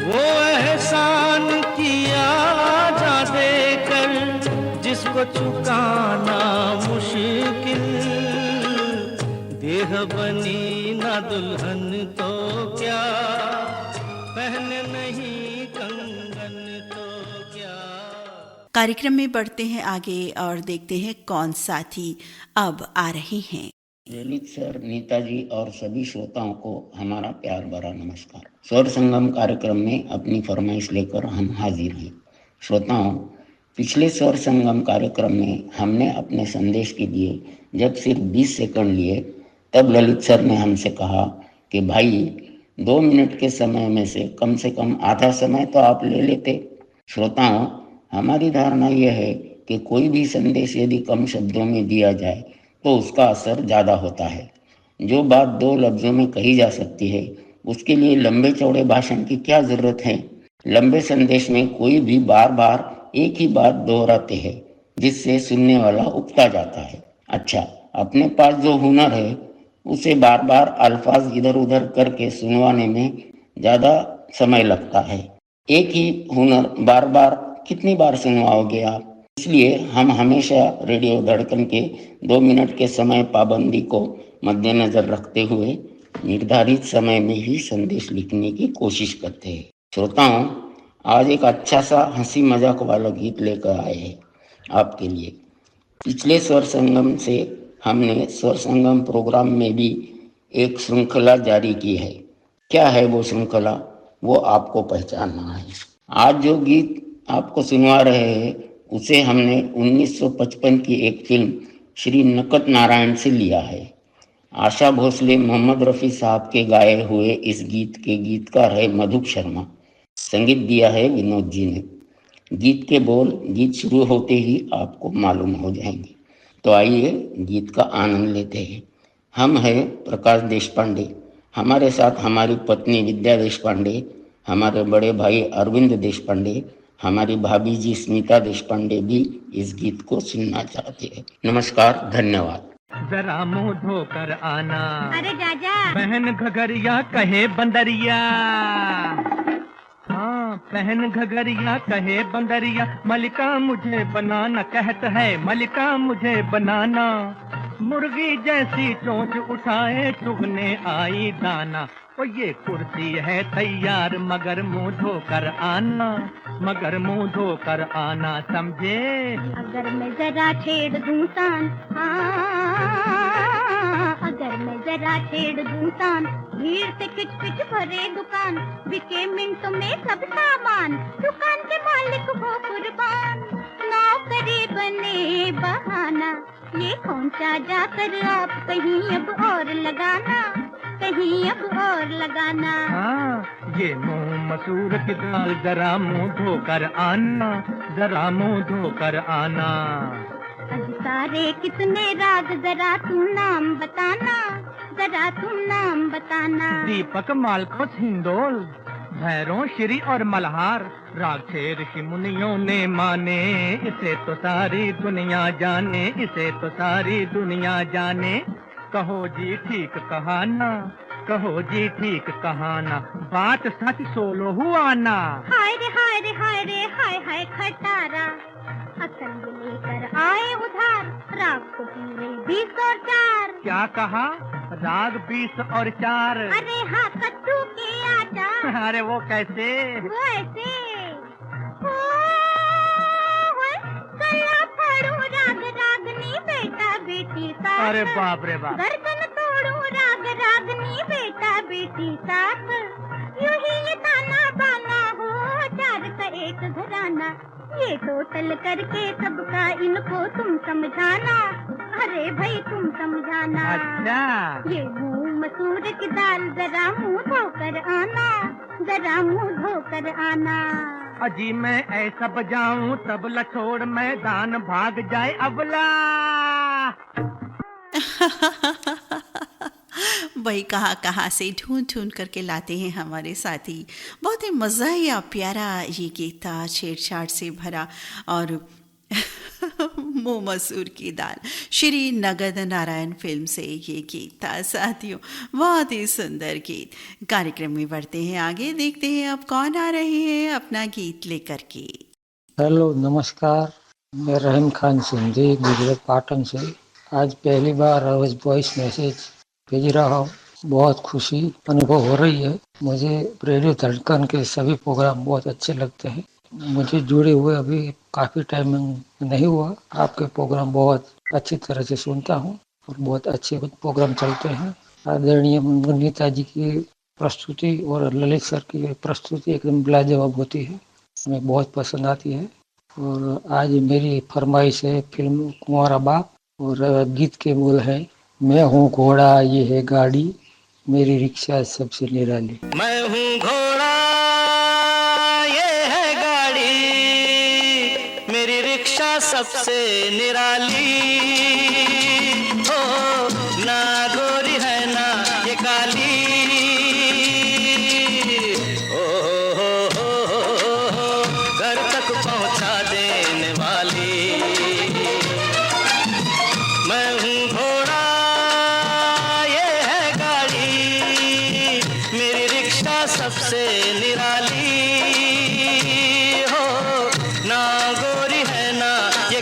वो एहसान किया जा देकर जिसको चुकाना मुश्किल, देह बनी ना दुल्हन तो क्या, पहने नहीं कंगन तो क्या। कार्यक्रम में बढ़ते हैं आगे और देखते हैं कौन साथी अब आ रहे हैं। ललित सर, नीता जी और सभी श्रोताओं को हमारा प्यार भरा नमस्कार। स्वर संगम कार्यक्रम में अपनी फरमाइश लेकर हम हाजिर हैं। श्रोताओं, पिछले स्वर संगम कार्यक्रम में हमने अपने संदेश के लिए जब सिर्फ 20 सेकंड लिए, तब ललित सर ने हमसे कहा कि भाई 2 मिनट के समय में से कम आधा समय तो आप ले लेते। श्रोताओं, हमारी धारणा यह है कि कोई भी संदेश यदि कम शब्दों में दिया जाए तो उसका असर ज़्यादा होता है। जो बात 2 लफ्ज़ों में कही जा सकती है, उसके लिए लंबे चौड़े भाषण की क्या ज़रूरत है। लंबे संदेश में कोई भी बार बार एक ही बात दोहराते हैं, जिससे सुनने वाला उकता जाता है। अच्छा, अपने पास जो हुनर है उसे बार बार अल्फाज इधर उधर करके सुनवाने में ज़्यादा समय लगता है। एक ही हुनर बार बार कितनी बार सुनवाओगे आप? इसलिए हम हमेशा रेडियो धड़कन के 2 मिनट के समय पाबंदी को मद्देनजर रखते हुए निर्धारित समय में ही संदेश लिखने की कोशिश करते हैं। श्रोताओं, आज एक अच्छा सा हंसी मजाक वाला गीत लेकर आए हैं आपके लिए। पिछले स्वर संगम से हमने स्वर संगम प्रोग्राम में भी एक श्रृंखला जारी की है। क्या है वो श्रृंखला, वो आपको पहचानना है। आज जो गीत आपको सुनवा रहे हैं उसे हमने 1955 की एक फिल्म श्री नकट नारायण से लिया है। आशा भोसले, मोहम्मद रफ़ी साहब के गाए हुए इस गीत के गीतकार है मधुक शर्मा। संगीत दिया है विनोद जी ने। गीत के बोल गीत शुरू होते ही आपको मालूम हो जाएंगे। तो आइए गीत का आनंद लेते हैं। हम हैं प्रकाश देशपांडे, हमारे साथ हमारी पत्नी विद्या देशपांडे, हमारे बड़े भाई अरविंद देशपांडे, हमारी भाभी जी स्मिता देशपांडे भी इस गीत को सुनना चाहते हैं। नमस्कार, धन्यवाद। जरा मुंह धोकर आना, अरे जाजा बहन घगरिया कहे बंदरिया, हाँ बहन घगरिया कहे बंदरिया, मलिका मुझे बनाना, कहत है मलिका मुझे बनाना, मुर्गी जैसी चोंच उठाए चुगने आई दाना, ओ ये कुर्सी है तैयार मगर मुंह धोकर आना, मगर मुंह धोकर आना, समझे। अगर मैं जरा छेड़ दूं तान, अगर मैं जरा छेड़ दूं तान, भीड़ से किच किच भरे दुकान, बिके मिनट में सब सामान, दुकान के मालिक हो कुर्बान, नौकरी बने बहाना, ये कौन सा जाकर आप कहीं अब और लगाना, कहीं अब और लगाना। हाँ ये मुंह मसूर की दाल, जरा मुंह धोकर आना, जरा मुंह धोकर आना। आज सारे कितने राग, जरा तू नाम बताना, जरा तू नाम बताना। दीपक, मालकोस, हिंदोल, भैरों, श्री और मल्हार, राग छे ऋषि मुनियों ने माने, इसे तो सारी दुनिया जाने, इसे तो सारी दुनिया जाने। कहो जी ठीक कहाना, कहो जी ठीक कहाना, बात सच सोलो हुआ ना। हाय रे हाय रे हाय रे हाय हाय खटारा, अकल लेकर आए उधार, राग को पूरे 20 और 4। क्या कहा? राग 20 और 4? अरे हाँ, कद्दू के आटा। अरे वो कैसे? वो ऐसे, गला फाड़ू राग रागनी, बेटा बेटी साथ। अरे बाप रे बाप। गर्दन तोड़ू राग रागनी, बेटा बेटी साथ। यूं ही ये ताना बाना हो, 4 का एक घराना, ये टोटल करके सबका इनको तुम समझाना, अरे भाई तुम समझाना। अच्छा। ये मुंह मसूर की दाल, जरा मुंह धोकर आना, जरा मुंह धोकर आना। अजी मैं ऐसा बजाऊं तबला छोड़ मैदान भाग जाए अबला। वही कहाँ से ढूंढ ढूंढ करके लाते हैं हमारे साथी। बहुत ही मज़ा या प्यारा ये गीत था, छेड़छाड़ से भरा और मुंह मसूर की दाल, श्री नगद नारायण फिल्म से ये गीत था साथियों। बहुत ही सुंदर गीत। कार्यक्रम में बढ़ते हैं आगे, देखते हैं अब कौन आ रहे हैं अपना गीत लेकर के। हेलो, नमस्कार, मैं रहीम खान सिंधी, गुजरात पाटन से। आज पहली बार वॉइस मैसेज भेज रहा हूँ। बहुत खुशी अनुभव हो रही है। मुझे रेडियो धड़कन के सभी प्रोग्राम बहुत अच्छे लगते हैं। मुझे जुड़े हुए अभी काफ़ी टाइम नहीं हुआ। आपके प्रोग्राम बहुत अच्छी तरह से सुनता हूँ और बहुत अच्छे प्रोग्राम चलते हैं। आदरणीय नीता जी की प्रस्तुति और ललित सर की प्रस्तुति एकदम लाजवाब होती है, हमें बहुत पसंद आती है। और आज मेरी फरमाइश है फिल्म कुंवारा बाप, और गीत के बोल है, मैं हूँ घोड़ा ये है गाड़ी, मेरी रिक्शा सबसे निराली। मैं हूँ घोड़ा ये है गाड़ी, मेरी रिक्शा सबसे निराली, हो ना गोरी है ना ये काली, हो घर तक पहुँचा देने वाली। मैं हूँ घोड़ा ये है गाड़ी, मेरी रिक्शा सबसे निराली, हो ना गोरी है ना ये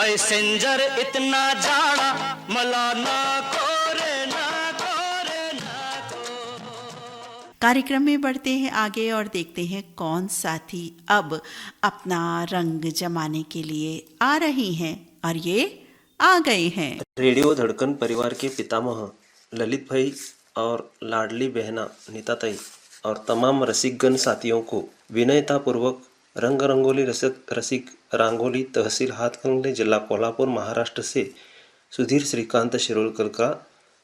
पैसेंजर इतना जाड़ा मला ना कोरे ना कोरे ना। कार्यक्रम में बढ़ते हैं आगे और देखते हैं कौन साथी अब अपना रंग जमाने के लिए आ रही हैं और ये आ गए हैं। रेडियो धड़कन परिवार के पितामह ललित भाई और लाडली बहना नीता ताई और तमाम रसिकगण साथियों को विनयतापूर्वक रंग रंगोली रसिक रांगोली तहसील हाथकंगले जिला कोल्हापुर महाराष्ट्र से सुधीर श्रीकांत शिरोलकर का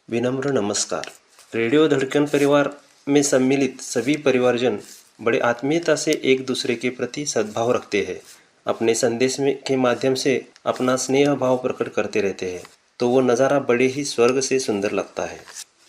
विनम्र नमस्कार। रेडियो धड़कन परिवार में सम्मिलित सभी परिवारजन बड़े आत्मीयता से एक दूसरे के प्रति सद्भाव रखते हैं। अपने संदेश में के माध्यम से अपना स्नेह भाव प्रकट करते रहते हैं, तो वो नज़ारा बड़े ही स्वर्ग से सुंदर लगता है।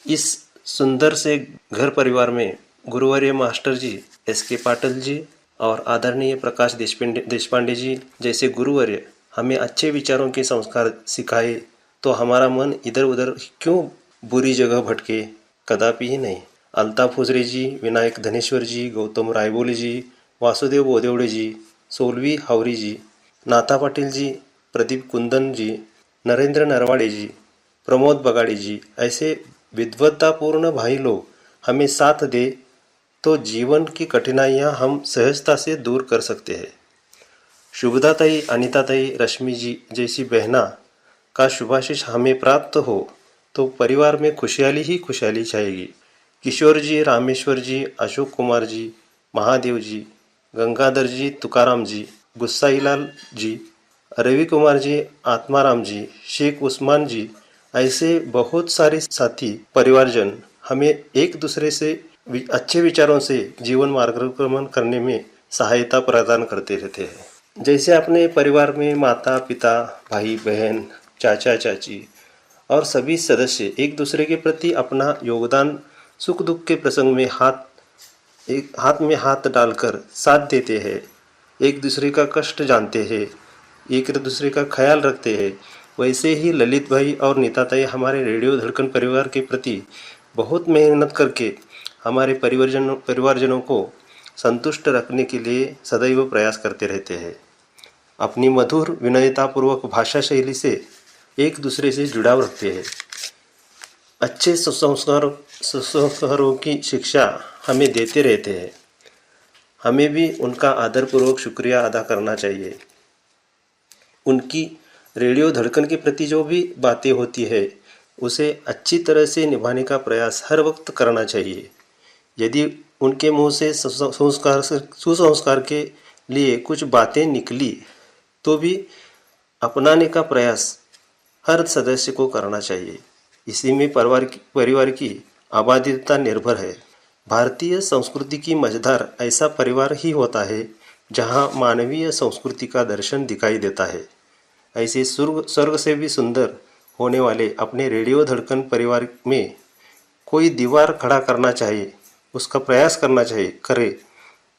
इस सुंदर से घर परिवार में गुरुवर्य मास्टर जी एस.के. पाटिल जी और आदरणीय प्रकाश देशपांडे जी जैसे गुरुवर्य हमें अच्छे विचारों के संस्कार सिखाए, तो हमारा मन इधर उधर क्यों बुरी जगह भटके, कदापि ही नहीं। अल्ताफ हुजरे जी, विनायक धनेश्वर जी, गौतम रायबोले जी, वासुदेव बोदेवड़े जी, सोलवी हावरी जी, नाथा पाटिल जी, प्रदीप कुंदन जी, नरेंद्र नरवाड़े जी, प्रमोद बगाड़ी जी, ऐसे विद्वत्तापूर्ण भाई लोग हमें साथ दे तो जीवन की कठिनाइयाँ हम सहजता से दूर कर सकते हैं। शुभदाताई, अनिताताई, रश्मि जी जैसी बहना का शुभाशीष हमें प्राप्त हो तो परिवार में खुशहाली ही खुशहाली छाएगी। किशोर जी, रामेश्वर जी, अशोक कुमार जी, महादेव जी, गंगाधर जी, तुकाराम जी, गुस्साईलाल जी, रवि कुमार जी, आत्माराम जी, शेख उस्मान जी, ऐसे बहुत सारे साथी परिवारजन हमें एक दूसरे से अच्छे विचारों से जीवन मार्गक्रमण करने में सहायता प्रदान करते रहते हैं। जैसे अपने परिवार में माता पिता, भाई बहन, चाचा चाची और सभी सदस्य एक दूसरे के प्रति अपना योगदान सुख दुख के प्रसंग में हाथ में हाथ डालकर साथ देते हैं, एक दूसरे का कष्ट जानते हैं, एक दूसरे का ख्याल रखते हैं, वैसे ही ललित भाई और नीता ताई हमारे रेडियो धड़कन परिवार के प्रति बहुत मेहनत करके हमारे परिवारजनों को संतुष्ट रखने के लिए सदैव प्रयास करते रहते हैं। अपनी मधुर विनयतापूर्वक भाषा शैली से एक दूसरे से जुड़ाव रखते हैं। अच्छे संस्कारों की शिक्षा हमें देते रहते हैं। हमें भी उनका आदरपूर्वक शुक्रिया अदा करना चाहिए। उनकी रेडियो धड़कन के प्रति जो भी बातें होती है उसे अच्छी तरह से निभाने का प्रयास हर वक्त करना चाहिए। यदि उनके मुंह से सुसंस्कार के लिए कुछ बातें निकली तो भी अपनाने का प्रयास हर सदस्य को करना चाहिए। इसी में परिवार की आबादिता निर्भर है। भारतीय संस्कृति की मझधार ऐसा परिवार ही होता है जहां मानवीय संस्कृति का दर्शन दिखाई देता है। ऐसे स्वर्ग से भी सुंदर होने वाले अपने रेडियो धड़कन परिवार में कोई दीवार खड़ा करना चाहिए, उसका प्रयास करना चाहिए, करे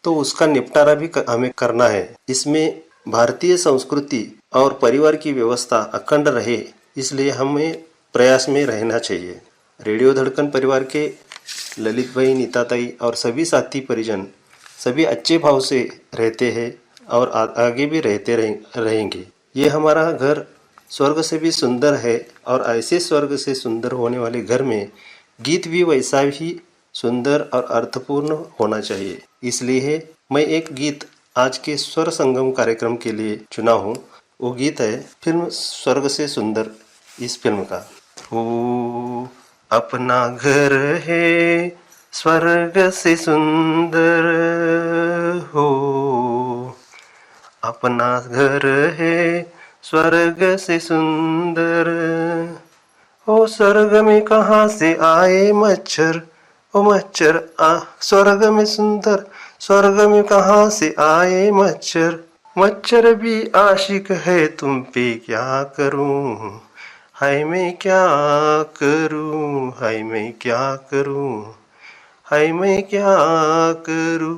तो उसका निपटारा भी हमें करना है। इसमें भारतीय संस्कृति और परिवार की व्यवस्था अखंड रहे, इसलिए हमें प्रयास में रहना चाहिए। रेडियो धड़कन परिवार के ललित भाई, नीता ताई और सभी साथी परिजन सभी अच्छे भाव से रहते हैं और आगे भी रहते रहेंगे। ये हमारा घर स्वर्ग से भी सुंदर है और ऐसे स्वर्ग से सुंदर होने वाले घर में गीत भी वैसा ही सुंदर और अर्थपूर्ण होना चाहिए। इसलिए मैं एक गीत आज के स्वर संगम कार्यक्रम के लिए चुना हूँ। वो गीत है फिल्म स्वर्ग से सुंदर, इस फिल्म का। हो अपना घर है स्वर्ग से सुंदर, हो अपना घर है स्वर्ग से सुंदर, ओ स्वर्ग में कहाँ से आए मच्छर, ओ मच्छर स्वर्ग में सुंदर, स्वर्ग में कहाँ से आए मच्छर, मच्छर भी आशिक है तुम पे क्या करूं, हाय मैं क्या करूं, हाय मैं क्या करूं, हाय मैं क्या करूं,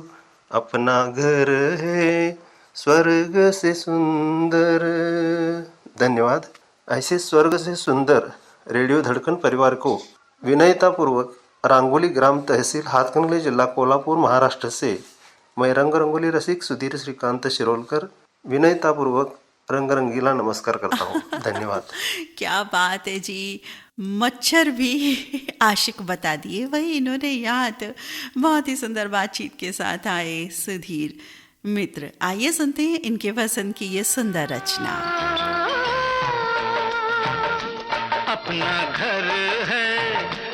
अपना घर है स्वर्ग से सुंदर। धन्यवाद। ऐसे स्वर्ग से सुंदर रेडियो धड़कन परिवार को विनयतापूर्वक रांगोली ग्राम तहसील हाथकंगले जिला कोल्हापुर महाराष्ट्र से मैं रंग रंगोली रसिक सुधीर श्रीकांत शिरोलकर विनयतापूर्वक रंग रंगीला नमस्कार करता हूँ। धन्यवाद। क्या बात है जी, मच्छर भी आशिक बता दिए, वही इन्होंने याद। बहुत ही सुंदर बातचीत के साथ आए सुधीर मित्र। आइए सुनते हैं इनके पसंद की ये सुंदर रचना। अपना घर है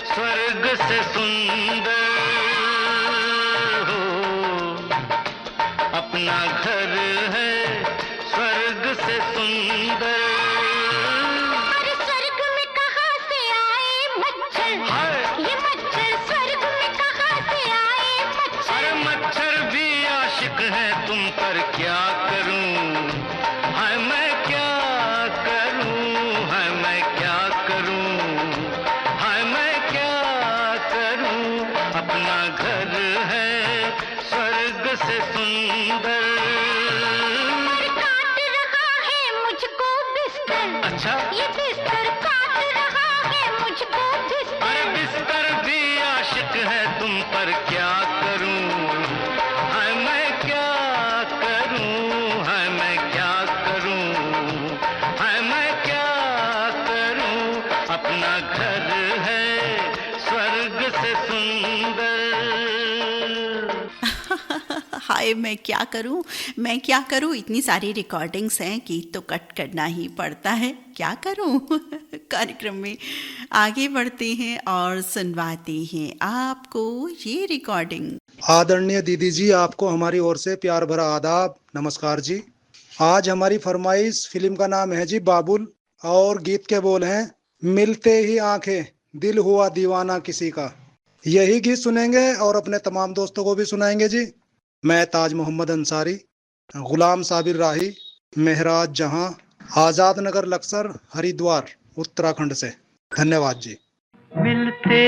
स्वर्ग से सुंदर हो, अपना घर है स्वर्ग से सुंदर। अरे स्वर्ग में कहाँ से आए मच्छर, ये मच्छर स्वर्ग में कहाँ से आए मच्छर। अरे मच्छर भी आशिक है तुम पर, क्या करूं हाय मैं क्या करूं, हाय मैं क्या करूं, हाय मैं क्या करूं। अपना घर है स्वर्ग से सुंदर। काट रहा है मुझको बिस्तर, अच्छा ये बिस्तर काट रहा है मुझको बिस्तर। अरे बिस्तर भी आशिक है तुम पर, क्या करूं हाय मैं क्या करूं, हाय मैं क्या करूं, हाय मैं क्या करूं। अपना घर है स्वर्ग से सुंदर। हाय मैं क्या करूं, मैं क्या करूं, इतनी सारी रिकॉर्डिंग्स हैं, गीत तो कट करना ही पड़ता है, क्या करूं। कार्यक्रम में आगे बढ़ते हैं और सुनवाते हैं आपको ये रिकॉर्डिंग। आदरणीय दीदी जी, आपको हमारी ओर से प्यार भरा आदाब, नमस्कार जी। आज हमारी फरमाइश फिल्म का नाम है जी बाबुल, और गीत के बोल हैं मिलते ही आंखें दिल हुआ दीवाना किसी का। यही गीत सुनेंगे और अपने तमाम दोस्तों को भी सुनाएंगे जी। मैं ताज मोहम्मद अंसारी, गुलाम साबिर राही, महराज जहां, आजाद नगर लक्सर, हरिद्वार, उत्तराखंड से। धन्यवाद जी। मिलते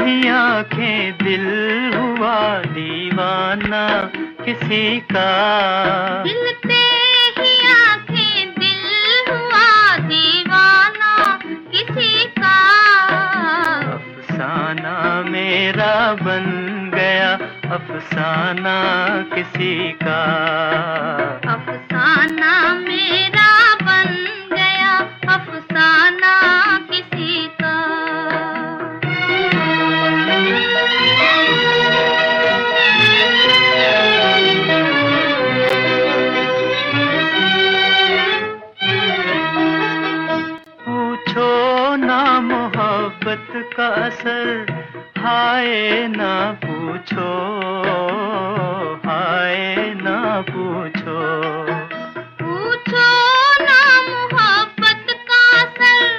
ही आंखें दिल हुआ दीवाना किसी का, मिलते ही आंखें दिल हुआ दीवाना किसी का। अफसाना मेरा बन गया अफसाना किसी का, अफसाना मेरा बन गया अफसाना किसी का। पूछो ना मोहब्बत का असर, हाय ना पूछो, हाय ना पूछो। पूछो ना मोहब्बत का असर,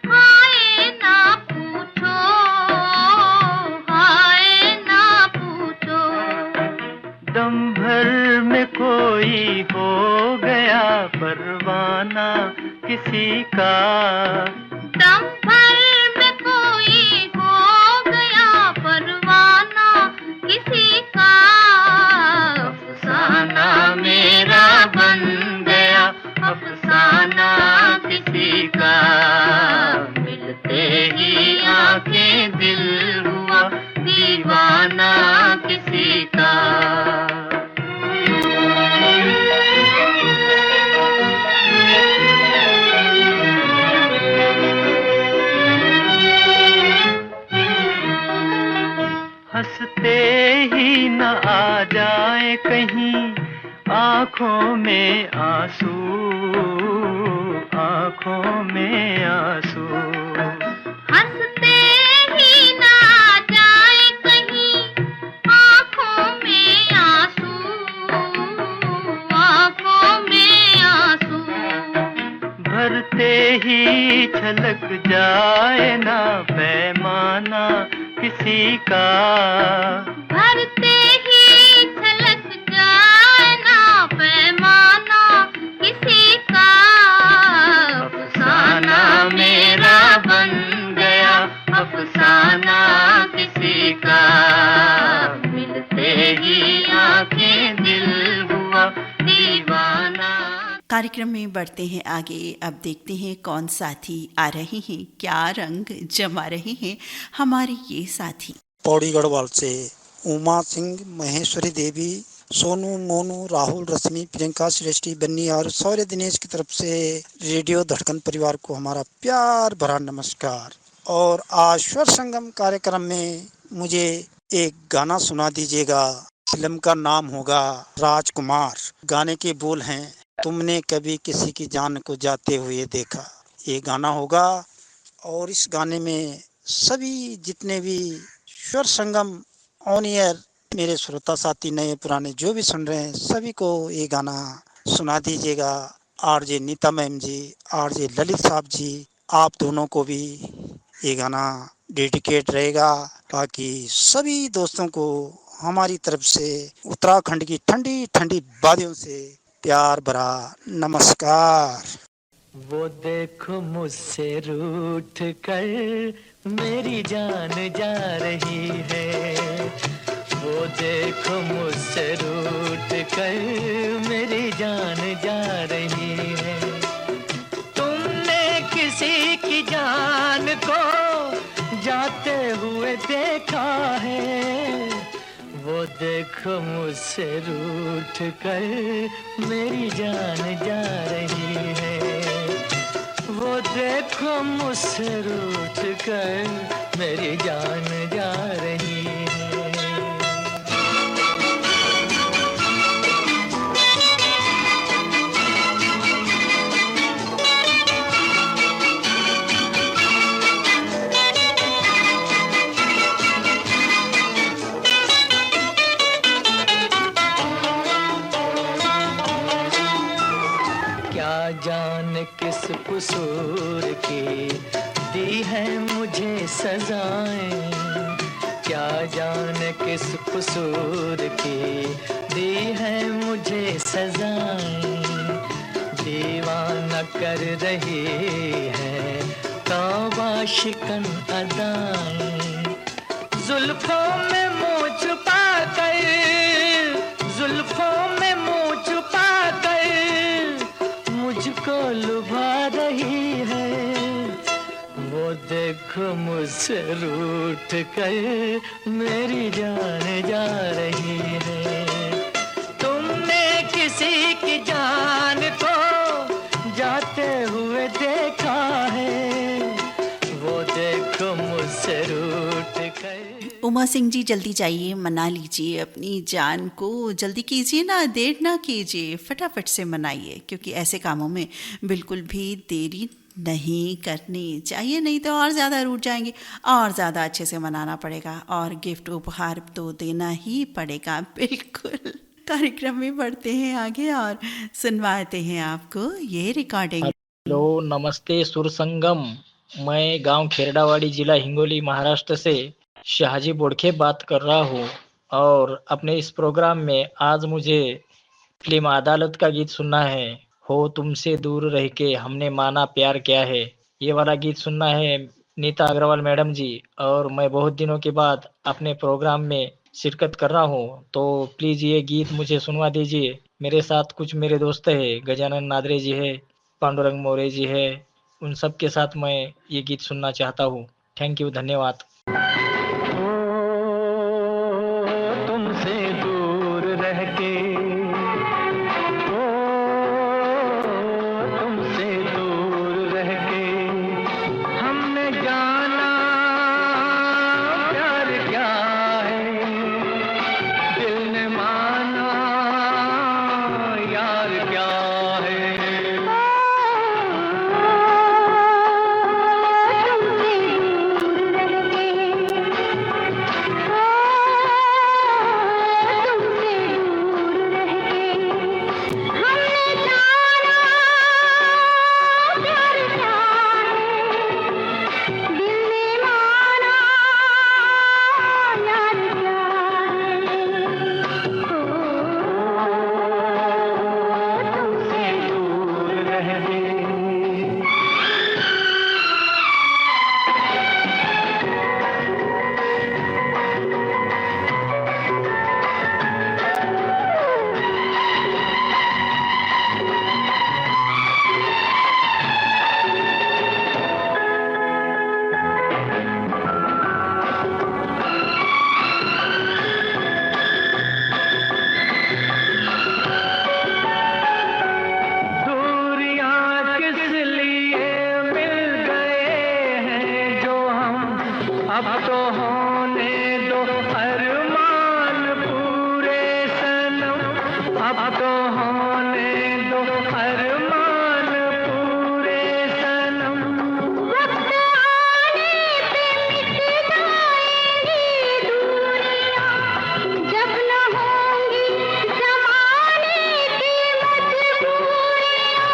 हाय ना पूछो, हाय ना पूछो। दम भर में कोई हो गया परवाना किसी का, दम भर में कोई हो गया परवाना किसी का। अफसाना मेरा बन गया अफसाना किसी का। मिलते ही आंखें दिल हुआ दीवाना किसी का। हंसते ही न आ जाए कहीं आँखों में आंसू, आँखों में आंसू। हंसते ही ना आ जाए कहीं आँखों में आंसू, आँखों में आंसू। भरते ही छलक जाए ना पैमाना किसी का, भरते ही छलक जाए ना पैमाना किसी का। अफसाना मेरा बन गया अफसाना किसी का। मिलते ही आंखें दिल हुआ दीवाना। कार्यक्रम में बढ़ते हैं आगे। अब देखते हैं कौन साथी आ रहे हैं, क्या रंग जमा रहे हैं हमारे ये साथी। पौड़ी गढ़वाल से उमा सिंह, महेश्वरी देवी, सोनू, मोनू, राहुल, रश्मि, प्रियंका, सृष्टि, बन्नी और सौर्य दिनेश की तरफ से रेडियो धड़कन परिवार को हमारा प्यार भरा नमस्कार। और आज स्वर संगम कार्यक्रम में मुझे एक गाना सुना दीजिएगा। फिल्म का नाम होगा राजकुमार। गाने के बोल हैं, तुमने कभी किसी की जान को जाते हुए देखा। ये गाना होगा और इस गाने में सभी जितने भी स्वर संगम ऑन एयर मेरे श्रोता साथी नए पुराने जो भी सुन रहे हैं सभी को ये गाना सुना दीजिएगा। आरजे नीता मैम जी, आरजे ललित साहब जी, आप दोनों को भी ये गाना डेडिकेट रहेगा। बाकी सभी दोस्तों को हमारी तरफ से उत्तराखंड की ठंडी ठंडी वादियों से प्यार भरा नमस्कार। वो देखो मुझसे रूठ कर मेरी जान जा रही है, वो देखो मुझसे रूठ कर मेरी जान जा रही है। तुमने किसी की जान को जाते हुए देखा है, वो देखो मुझसे रूठ कर मेरी जान जा रही है, वो देखो मुझसे रूठ कर मेरी जान जा रही है। क्या जान किस कसूर की दी है मुझे सजाएं, क्या जान किस कसूर की दी है मुझे सजाएं, दीवाना कर रही है तौबा शिकन अदाएं, जुल्फों में मुँह छुपा कर, जुल्फों में मुँह छुपा कर मुझको लुभा रही है, वो देखो मुझसे रूठ कर मेरी जान जा रही है। तुमने किसी की जान को जाते हुए देखा है, वो देखो मुझसे रूठ कर। उमा सिंह जी जल्दी जाइए, मना लीजिए अपनी जान को, जल्दी कीजिए ना, देर ना कीजिए, फटाफट से मनाइए, क्योंकि ऐसे कामों में बिल्कुल भी देरी नहीं करनी चाहिए, नहीं तो और ज़्यादा रूठ जाएंगे, और ज़्यादा अच्छे से मनाना पड़ेगा और गिफ्ट उपहार तो देना ही पड़ेगा। बिल्कुल। कार्यक्रम में बढ़ते हैं आगे और सुनवाते हैं आपको ये रिकॉर्डिंग। हेलो, नमस्ते सुर संगम। मैं गांव खेरडावाड़ी, जिला हिंगोली, महाराष्ट्र से शाहजी बोड़खे बात कर रहा हूँ और अपने इस प्रोग्राम में आज मुझे फिल्म अदालत का गीत सुनना है। हो तुमसे दूर रह के हमने माना प्यार क्या है, ये वाला गीत सुनना है नीता अग्रवाल मैडम जी। और मैं बहुत दिनों के बाद अपने प्रोग्राम में शिरकत कर रहा हूँ, तो प्लीज़ ये गीत मुझे सुनवा दीजिए। मेरे साथ कुछ मेरे दोस्त है, गजानन नादरे जी है, पांडुरंग मोरे जी है, उन सब के साथ मैं ये गीत सुनना चाहता हूँ। थैंक यू, धन्यवाद। तुमसे दूर रह के, तुमसे दूर रह के हमने जाना प्यार क्या है, दिल ने माना यार क्या है। तुमसे दूर रह के तो होने दो अरमान पूरे सनम, अब तो होने दो अरमान पूरे सनम। वक्त आने पे मिट जाएंगी दूरियां, जब न होंगी जमाने की मजबूरियां,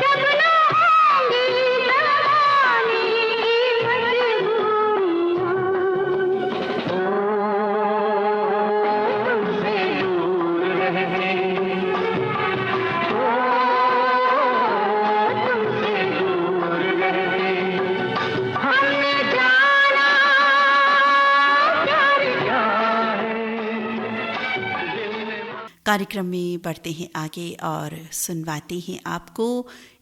जब न होंगी जमाने की मजबूरियां। तुमसे दूर रहने, तुमसे दूर रहने, हमने जाना प्यार क्या है। कार्यक्रम में बढ़ते हैं आगे और सुनवाते हैं आपको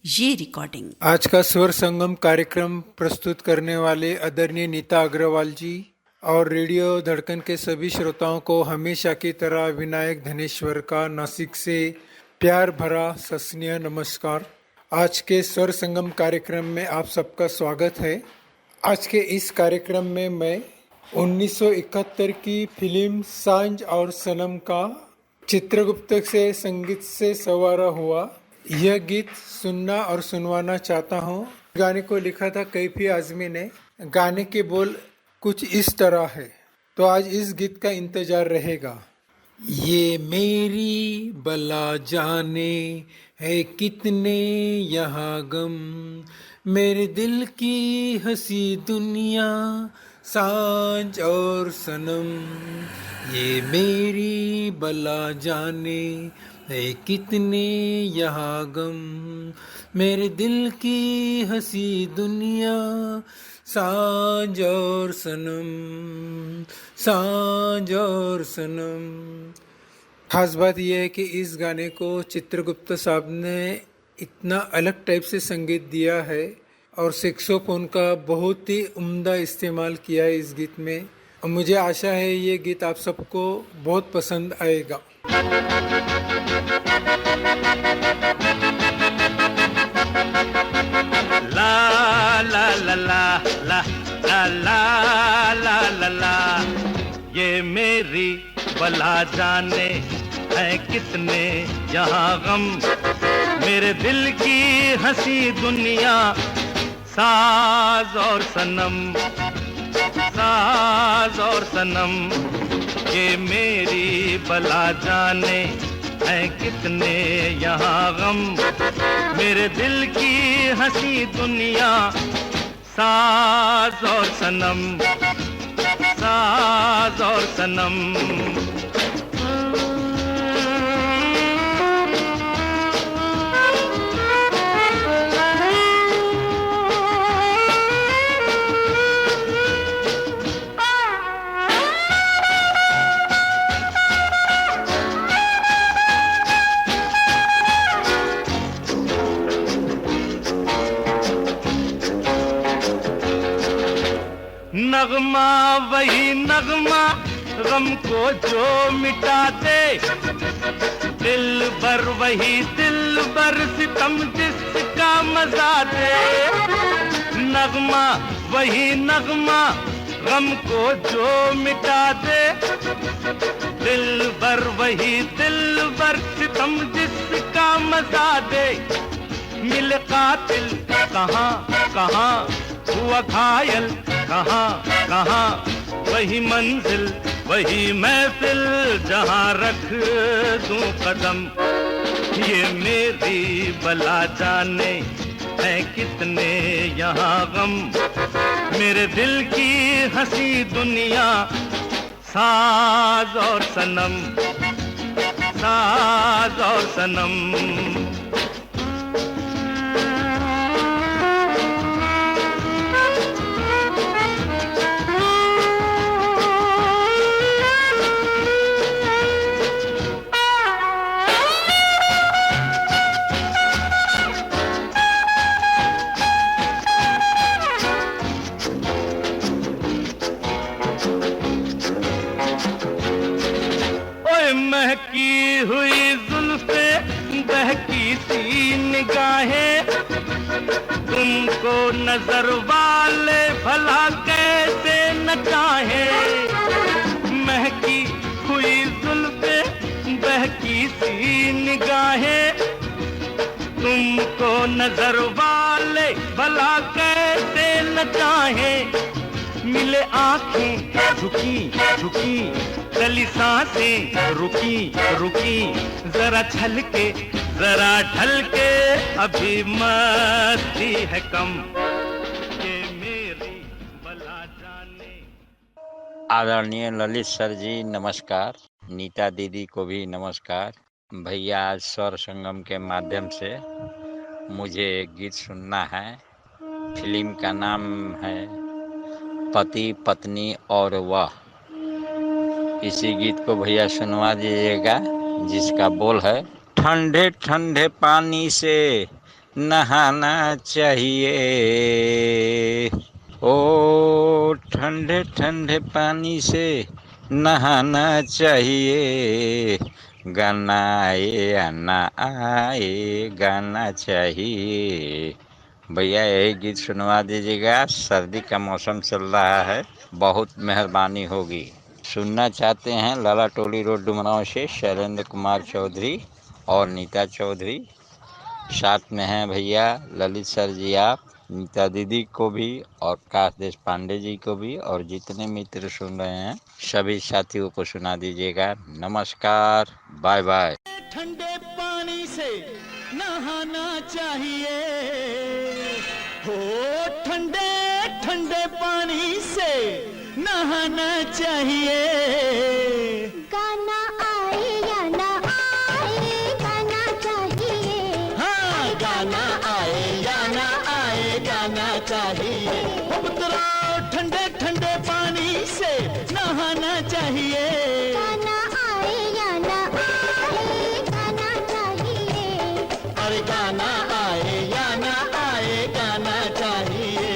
ये रिकॉर्डिंग। आज का स्वर संगम कार्यक्रम प्रस्तुत करने वाले आदरणीय नीता अग्रवाल जी और रेडियो धड़कन के सभी श्रोताओं को हमेशा की तरह विनायक धनेश्वर का नासिक से प्यार भरा सस्नेह नमस्कार। आज के स्वर संगम कार्यक्रम में आप सबका स्वागत है। आज के इस कार्यक्रम में मैं 1971 की फिल्म सांझ और सनम का चित्रगुप्त से संगीत से सवारा हुआ यह गीत सुनना और सुनवाना चाहता हूँ। गाने को लिखा था कैफी आजमी ने। गाने के बोल कुछ इस तरह है, तो आज इस गीत का इंतजार रहेगा। ये मेरी बला जाने है कितने यहाँ गम, मेरे दिल की हंसी दुनिया सांझ और सनम। ये मेरी बला जाने है कितने यहाँ गम, मेरे दिल की हंसी दुनिया सांझ और सनम, सांझ और सनम। खास बात यह है कि इस गाने को चित्रगुप्त साहब ने इतना अलग टाइप से संगीत दिया है और सेक्सोफोन का बहुत ही उम्दा इस्तेमाल किया है इस गीत में। और मुझे आशा है ये गीत आप सबको बहुत पसंद आएगा। ला ला ला ला ला ला ला ला ला ला, ये मेरी बला जाने है कितने यहाँ गम, मेरे दिल की हंसी दुनिया साज और सनम, साज और सनम। ये मेरी बला जाने है कितने यहाँ गम, मेरे दिल की हंसी दुनिया साज और सनम, साज और सनम। नगमा वही नगमा गम को जो मिटा दे, दिल भर वही दिल भर सितम जिसका मजा दे। नगमा वही नगमा गम को जो मिटा दे, दिल भर वही दिल भर सितम जिसका मजा दे। मिल कातिल कहाँ कहाँ, हुआ घायल कहाँ कहाँ, वही मंजिल वही महफिल जहाँ रख दूं कदम। ये मेरी बला जाने है कितने यहाँ गम, मेरे दिल की हंसी दुनिया साज और सनम, साज और सनम। महकी हुई जुल्फे बहकी तुमको नजर वाले भला कैसे न चाहे, महकी हुई जुल्फे बहकी सी निगाहें, तुमको नजर वाले भला कैसे न चाहे, मिले आंखें झुकी झुकी, चली सांसें रुकी रुकी, जरा छलके जरा ढलके, अभी मस्ती है कम, ये मेरी बला जाने। आदरणीय ललित सर जी नमस्कार, नीता दीदी को भी नमस्कार। भैया आज स्वर संगम के माध्यम से मुझे एक गीत सुनना है। फिल्म का नाम है पति पत्नी और वह। इसी गीत को भैया सुनवा दीजिएगा, जिसका बोल है ठंडे ठंडे पानी से नहाना चाहिए, ओ ठंडे ठंडे पानी से नहाना चाहिए, गाना आए या ना आए गाना चाहिए। भैया यही गीत सुनवा दीजिएगा, सर्दी का मौसम चल रहा है, बहुत मेहरबानी होगी। सुनना चाहते हैं लाला टोली रोड डुमरांव से शैलेंद्र कुमार चौधरी और नीता चौधरी, साथ में हैं भैया ललित सर जी, आप नीता दीदी को भी और काश देश पांडे जी को भी, और जितने मित्र सुन रहे हैं सभी साथियों को सुना दीजिएगा। नमस्कार, बाय बाय। ठंडे पानी से नहाना चाहिए, हो ठंडे ठंडे पानी से नहाना चाहिए, गाना आए या ना आए गाना चाहिए, हाँ गाना आए या ना आए गाना चाहिए, पुत्रा ठंडे ठंडे पानी से नहाना चाहिए, गाना आए या ना आए गाना चाहिए, अरे गाना आए या ना आए गाना चाहिए।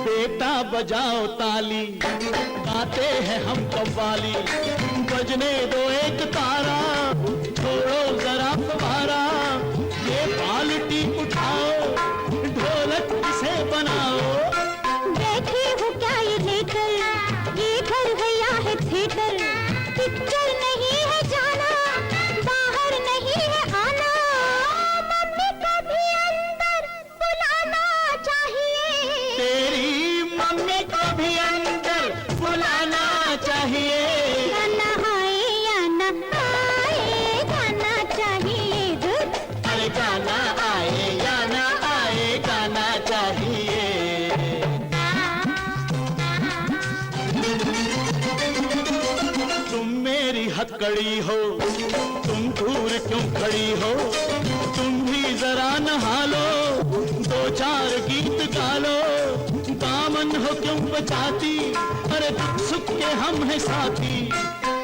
बेटा बजाओ ताली, गाते हैं हम कव्वाली, बजने दो एक तारा, छोड़ो जरा फुहारा, ये बाल्टी उठाओ, ढोलक इसे बनाओ। बैठे हो क्या ये लेकर, ये घर है या है थिएटर, पिक्चर नहीं है जाना, बाहर नहीं है आना, मम्मी को भी अंदर बुलाना चाहिए, तेरी मम्मी को भी अंदर बुलाना चाहिए, गाना आए या ना आए गाना चाहिए, अरे गाना आए या ना आए गाना चाहिए। तुम मेरी हथकड़ी हो, तुम दूर क्यों खड़ी हो, तुम भी जरा नहा लो, दो चार गीत गा लो, दामन हो क्यों बचाती, अरे दुख सुख के हम हैं साथी।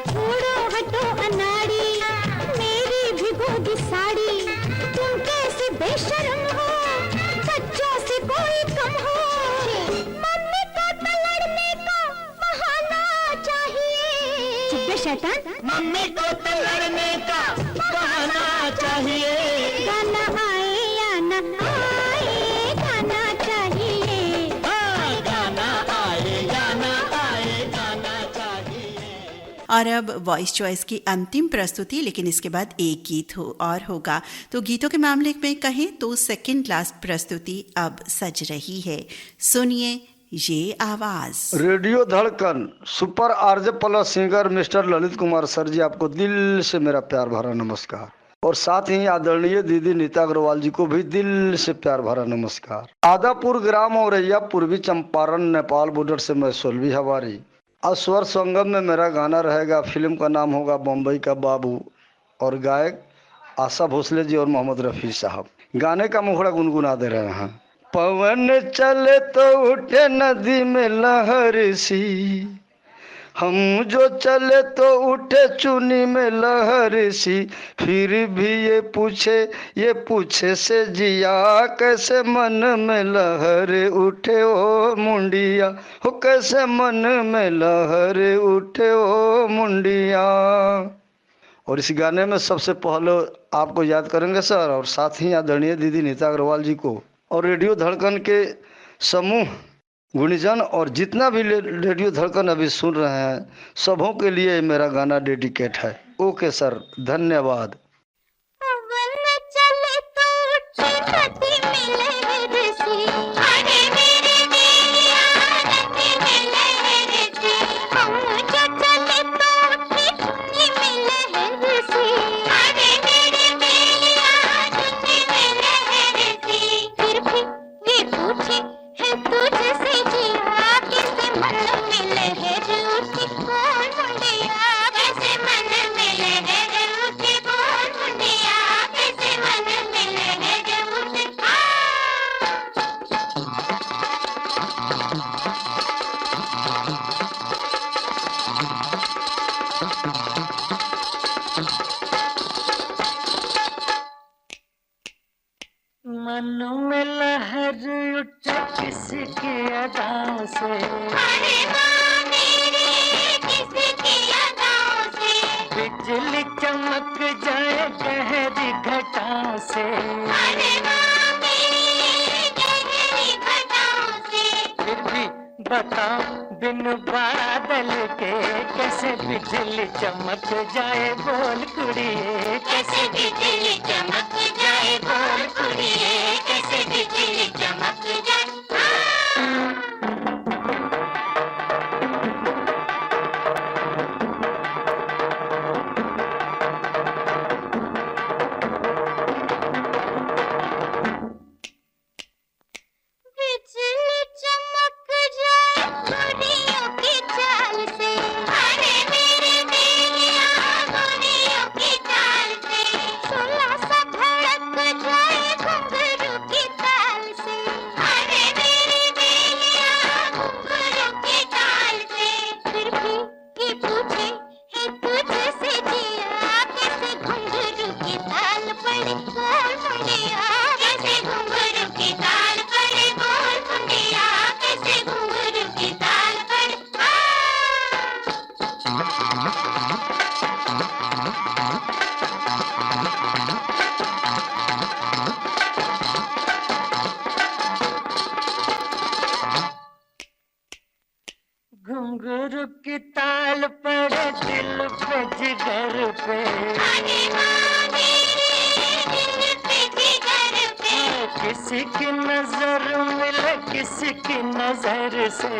छोड़ो हटो अनाड़ी, मेरी भिगोगी साड़ी, तुम कैसे बेशर्म हो, बच्चों से कोई कम हो, मम्मी को तो लड़ने का बहाना चाहिए, चुप बे शैतान, मम्मी को तो लड़ने का बहाना चाहिए, गाना आए या ना आए गाना चाहिए, हाँ गाना आए या ना आए गाना चाहिए। और अब वॉइस चॉइस की अंतिम प्रस्तुति, लेकिन इसके बाद एक गीत और होगा। तो गीतों के मामले में कहें तो सेकंड क्लास प्रस्तुति अब सज रही है। सुनिए ये आवाज। Radio Dhadkan super RJ plus singer mister Lalit Kumar sir ji, आपको दिल से मेरा प्यार भरा नमस्कार, और साथ ही आदरणीय दीदी नीता अग्रवाल जी को भी दिल से प्यार भरा नमस्कार। आदापुर ग्राम औरैया, पूर्वी चंपारण, नेपाल बॉर्डर से मैं सोलवी हवारी। आज स्वर संगम में मेरा गाना रहेगा, फिल्म का नाम होगा बम्बई का बाबू, और गायक आशा भोसले जी और मोहम्मद रफ़ी साहब। गाने का मुखड़ा गुनगुना दे रहे हैं। पवन चले तो उठे नदी में लहर सी, हम जो चले तो उठे चुनी में लहर सी, फिर भी ये पूछे से जिया, कैसे मन में लहर उठे ओ मुंडिया, हो कैसे मन में लहर उठे ओ मुंडिया। और इस गाने में सबसे पहले आपको याद करेंगे सर, और साथ ही आदरणीय दीदी नीता अग्रवाल जी को, और रेडियो धड़कन के समूह गुणीजन और जितना भी रेडियो धड़कन अभी सुन रहे हैं सबों के लिए मेरा गाना डेडिकेट है। ओके सर, धन्यवाद। बिजली चमक जाए गहरी घटा से, फिर भी बताओ बिन बादल के कैसे बिजली चमक जाए, बोल कुड़िए कैसे बिजली चमक जाए, बोल कुड़िए कैसे बिजली चमक जाए। घुंघरू की ताल पड़े दिल पे जिगर पे, किसी की नजर मिले किसी की नजर से,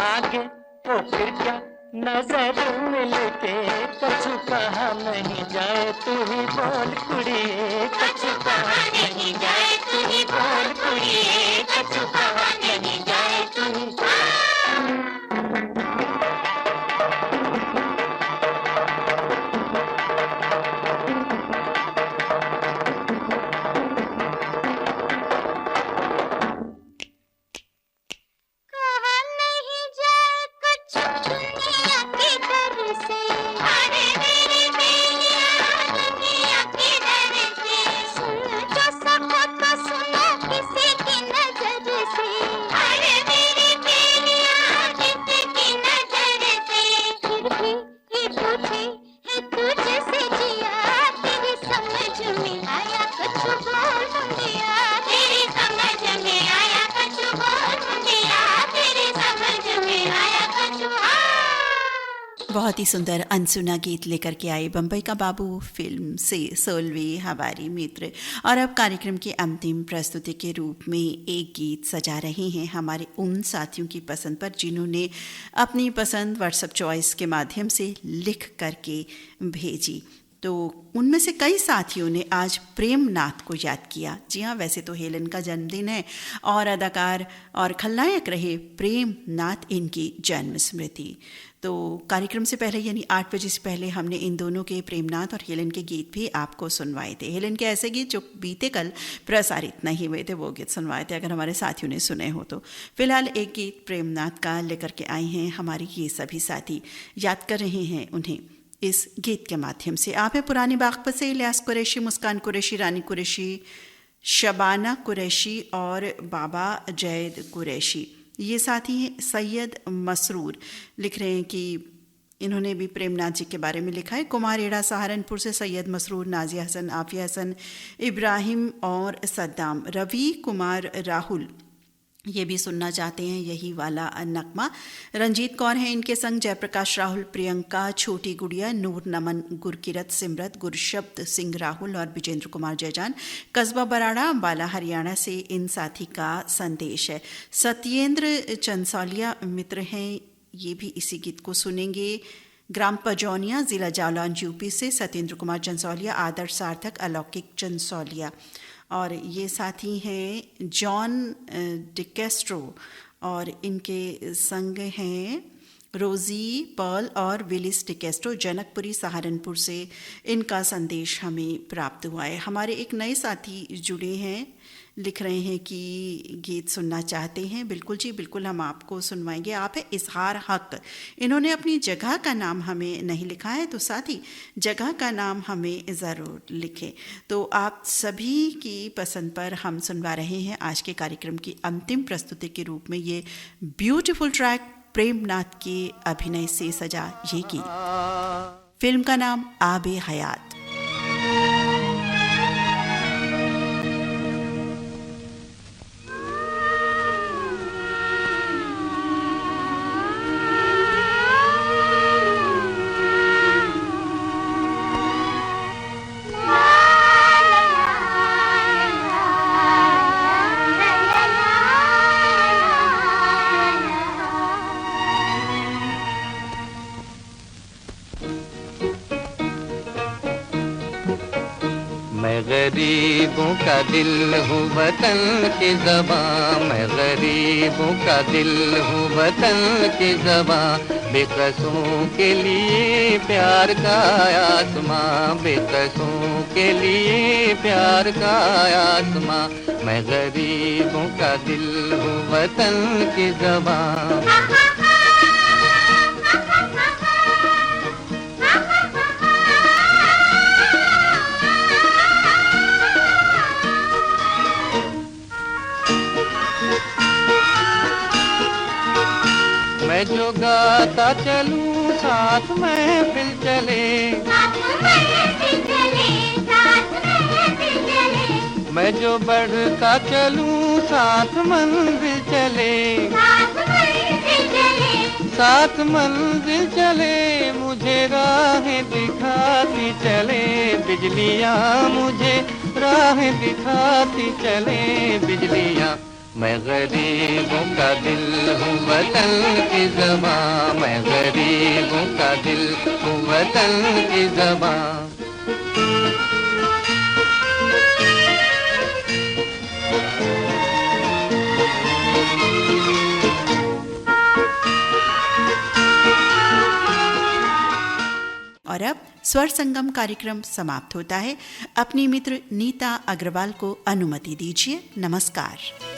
आगे तो फिर क्या नजर मिल के कछु कहा नहीं जाए, तू ही बोल कुड़िए कछु कहा नहीं जाए, तू ही बोल कुड़िए कछु कहा नहीं जाए, तू ही। बहुत ही सुंदर अनसुना गीत लेकर के आए बम्बई का बाबू फिल्म से 16वीं हमारी मित्र। और अब कार्यक्रम की अंतिम प्रस्तुति के रूप में एक गीत सजा रहे हैं हमारे उन साथियों की पसंद पर जिन्होंने अपनी पसंद व्हाट्सएप चॉइस के माध्यम से लिख करके भेजी। तो उनमें से कई साथियों ने आज प्रेम नाथ को याद किया। जी हाँ, वैसे तो हेलन का जन्मदिन है और अदाकार और खलनायक रहे प्रेम नाथ इनकी जन्म स्मृति। तो कार्यक्रम से पहले यानी 8 बजे से पहले हमने इन दोनों के प्रेमनाथ और हेलन के गीत भी आपको सुनवाए थे। हेलन के ऐसे गीत जो बीते कल प्रसारित नहीं हुए थे वो गीत सुनवाए थे, अगर हमारे साथियों ने सुने हो तो। फिलहाल एक गीत प्रेमनाथ का लेकर के आए हैं हमारे ये सभी साथी, याद कर रहे हैं उन्हें इस गीत के माध्यम से। आप है पुरानी बागपत से इलियास कुरैशी, मुस्कान कुरैशी, रानी कुरैशी, शबाना कुरैशी और बाबा जैद कुरैशी। ये साथी हैं सैयद मसरूर, लिख रहे हैं कि इन्होंने भी प्रेमनाथ जी के बारे में लिखा है। कुमारेड़ा सहारनपुर से सैयद मसरूर, नाजिया हसन, आफिया हसन, इब्राहिम और सद्दाम। रवि कुमार राहुल ये भी सुनना चाहते हैं यही वाला नगमा। रंजीत कौर हैं इनके संग, जयप्रकाश राहुल, प्रियंका, छोटी गुड़िया, नूर नमन, गुरकिरत, सिमरत, गुरशब्द सिंह राहुल और विजेंद्र कुमार जयजान, कस्बा बराड़ा, अम्बाला, हरियाणा से इन साथी का संदेश है। सत्येंद्र चंसौलिया मित्र हैं, ये भी इसी गीत को सुनेंगे। ग्राम पजौनिया, जिला जालौन, यूपी से सत्येंद्र कुमार चंसौलिया, आदर्श सार्थक, अलौकिक चंसौलिया। और ये साथी हैं जॉन डिकेस्ट्रो और इनके संग हैं रोज़ी पर्ल और विलिस डिकेस्ट्रो, जनकपुरी सहारनपुर से इनका संदेश हमें प्राप्त हुआ है। हमारे एक नए साथी जुड़े हैं, लिख रहे हैं कि गीत सुनना चाहते हैं। बिल्कुल जी, बिल्कुल हम आपको सुनवाएंगे। आप है इजहार हक। इन्होंने अपनी जगह का नाम हमें नहीं लिखा है, तो साथी जगह का नाम हमें ज़रूर लिखें। तो आप सभी की पसंद पर हम सुनवा रहे हैं आज के कार्यक्रम की अंतिम प्रस्तुति के रूप में ये ब्यूटीफुल ट्रैक प्रेमनाथ के अभिनय से सजा ये गीत। फिल्म का नाम आबे हयात। गरीबों का दिल हूँ वतन की ज़बां, मैं गरीबों का दिल हूँ वतन की ज़बां, बेकसों के लिए प्यार का आसमां, बेकसों के लिए प्यार का आसमां, मैं गरीबों का दिल हूँ वतन की ज़बां। मैं जो गाता चलूं साथ महफिल चले, मैं जो बढ़ता चलूं साथ मंजिल चले, साथ मंजिल चले, मुझे राहें दिखाती चले बिजलियाँ, मुझे राहें दिखाती चले बिजलियाँ, मैं गरीबों का दिल हूँ वतन की ज़बां, मैं गरीबों का दिल हूँ वतन की ज़बां। और अब स्वर संगम कार्यक्रम समाप्त होता है। अपनी मित्र नीता अग्रवाल को अनुमति दीजिए। नमस्कार।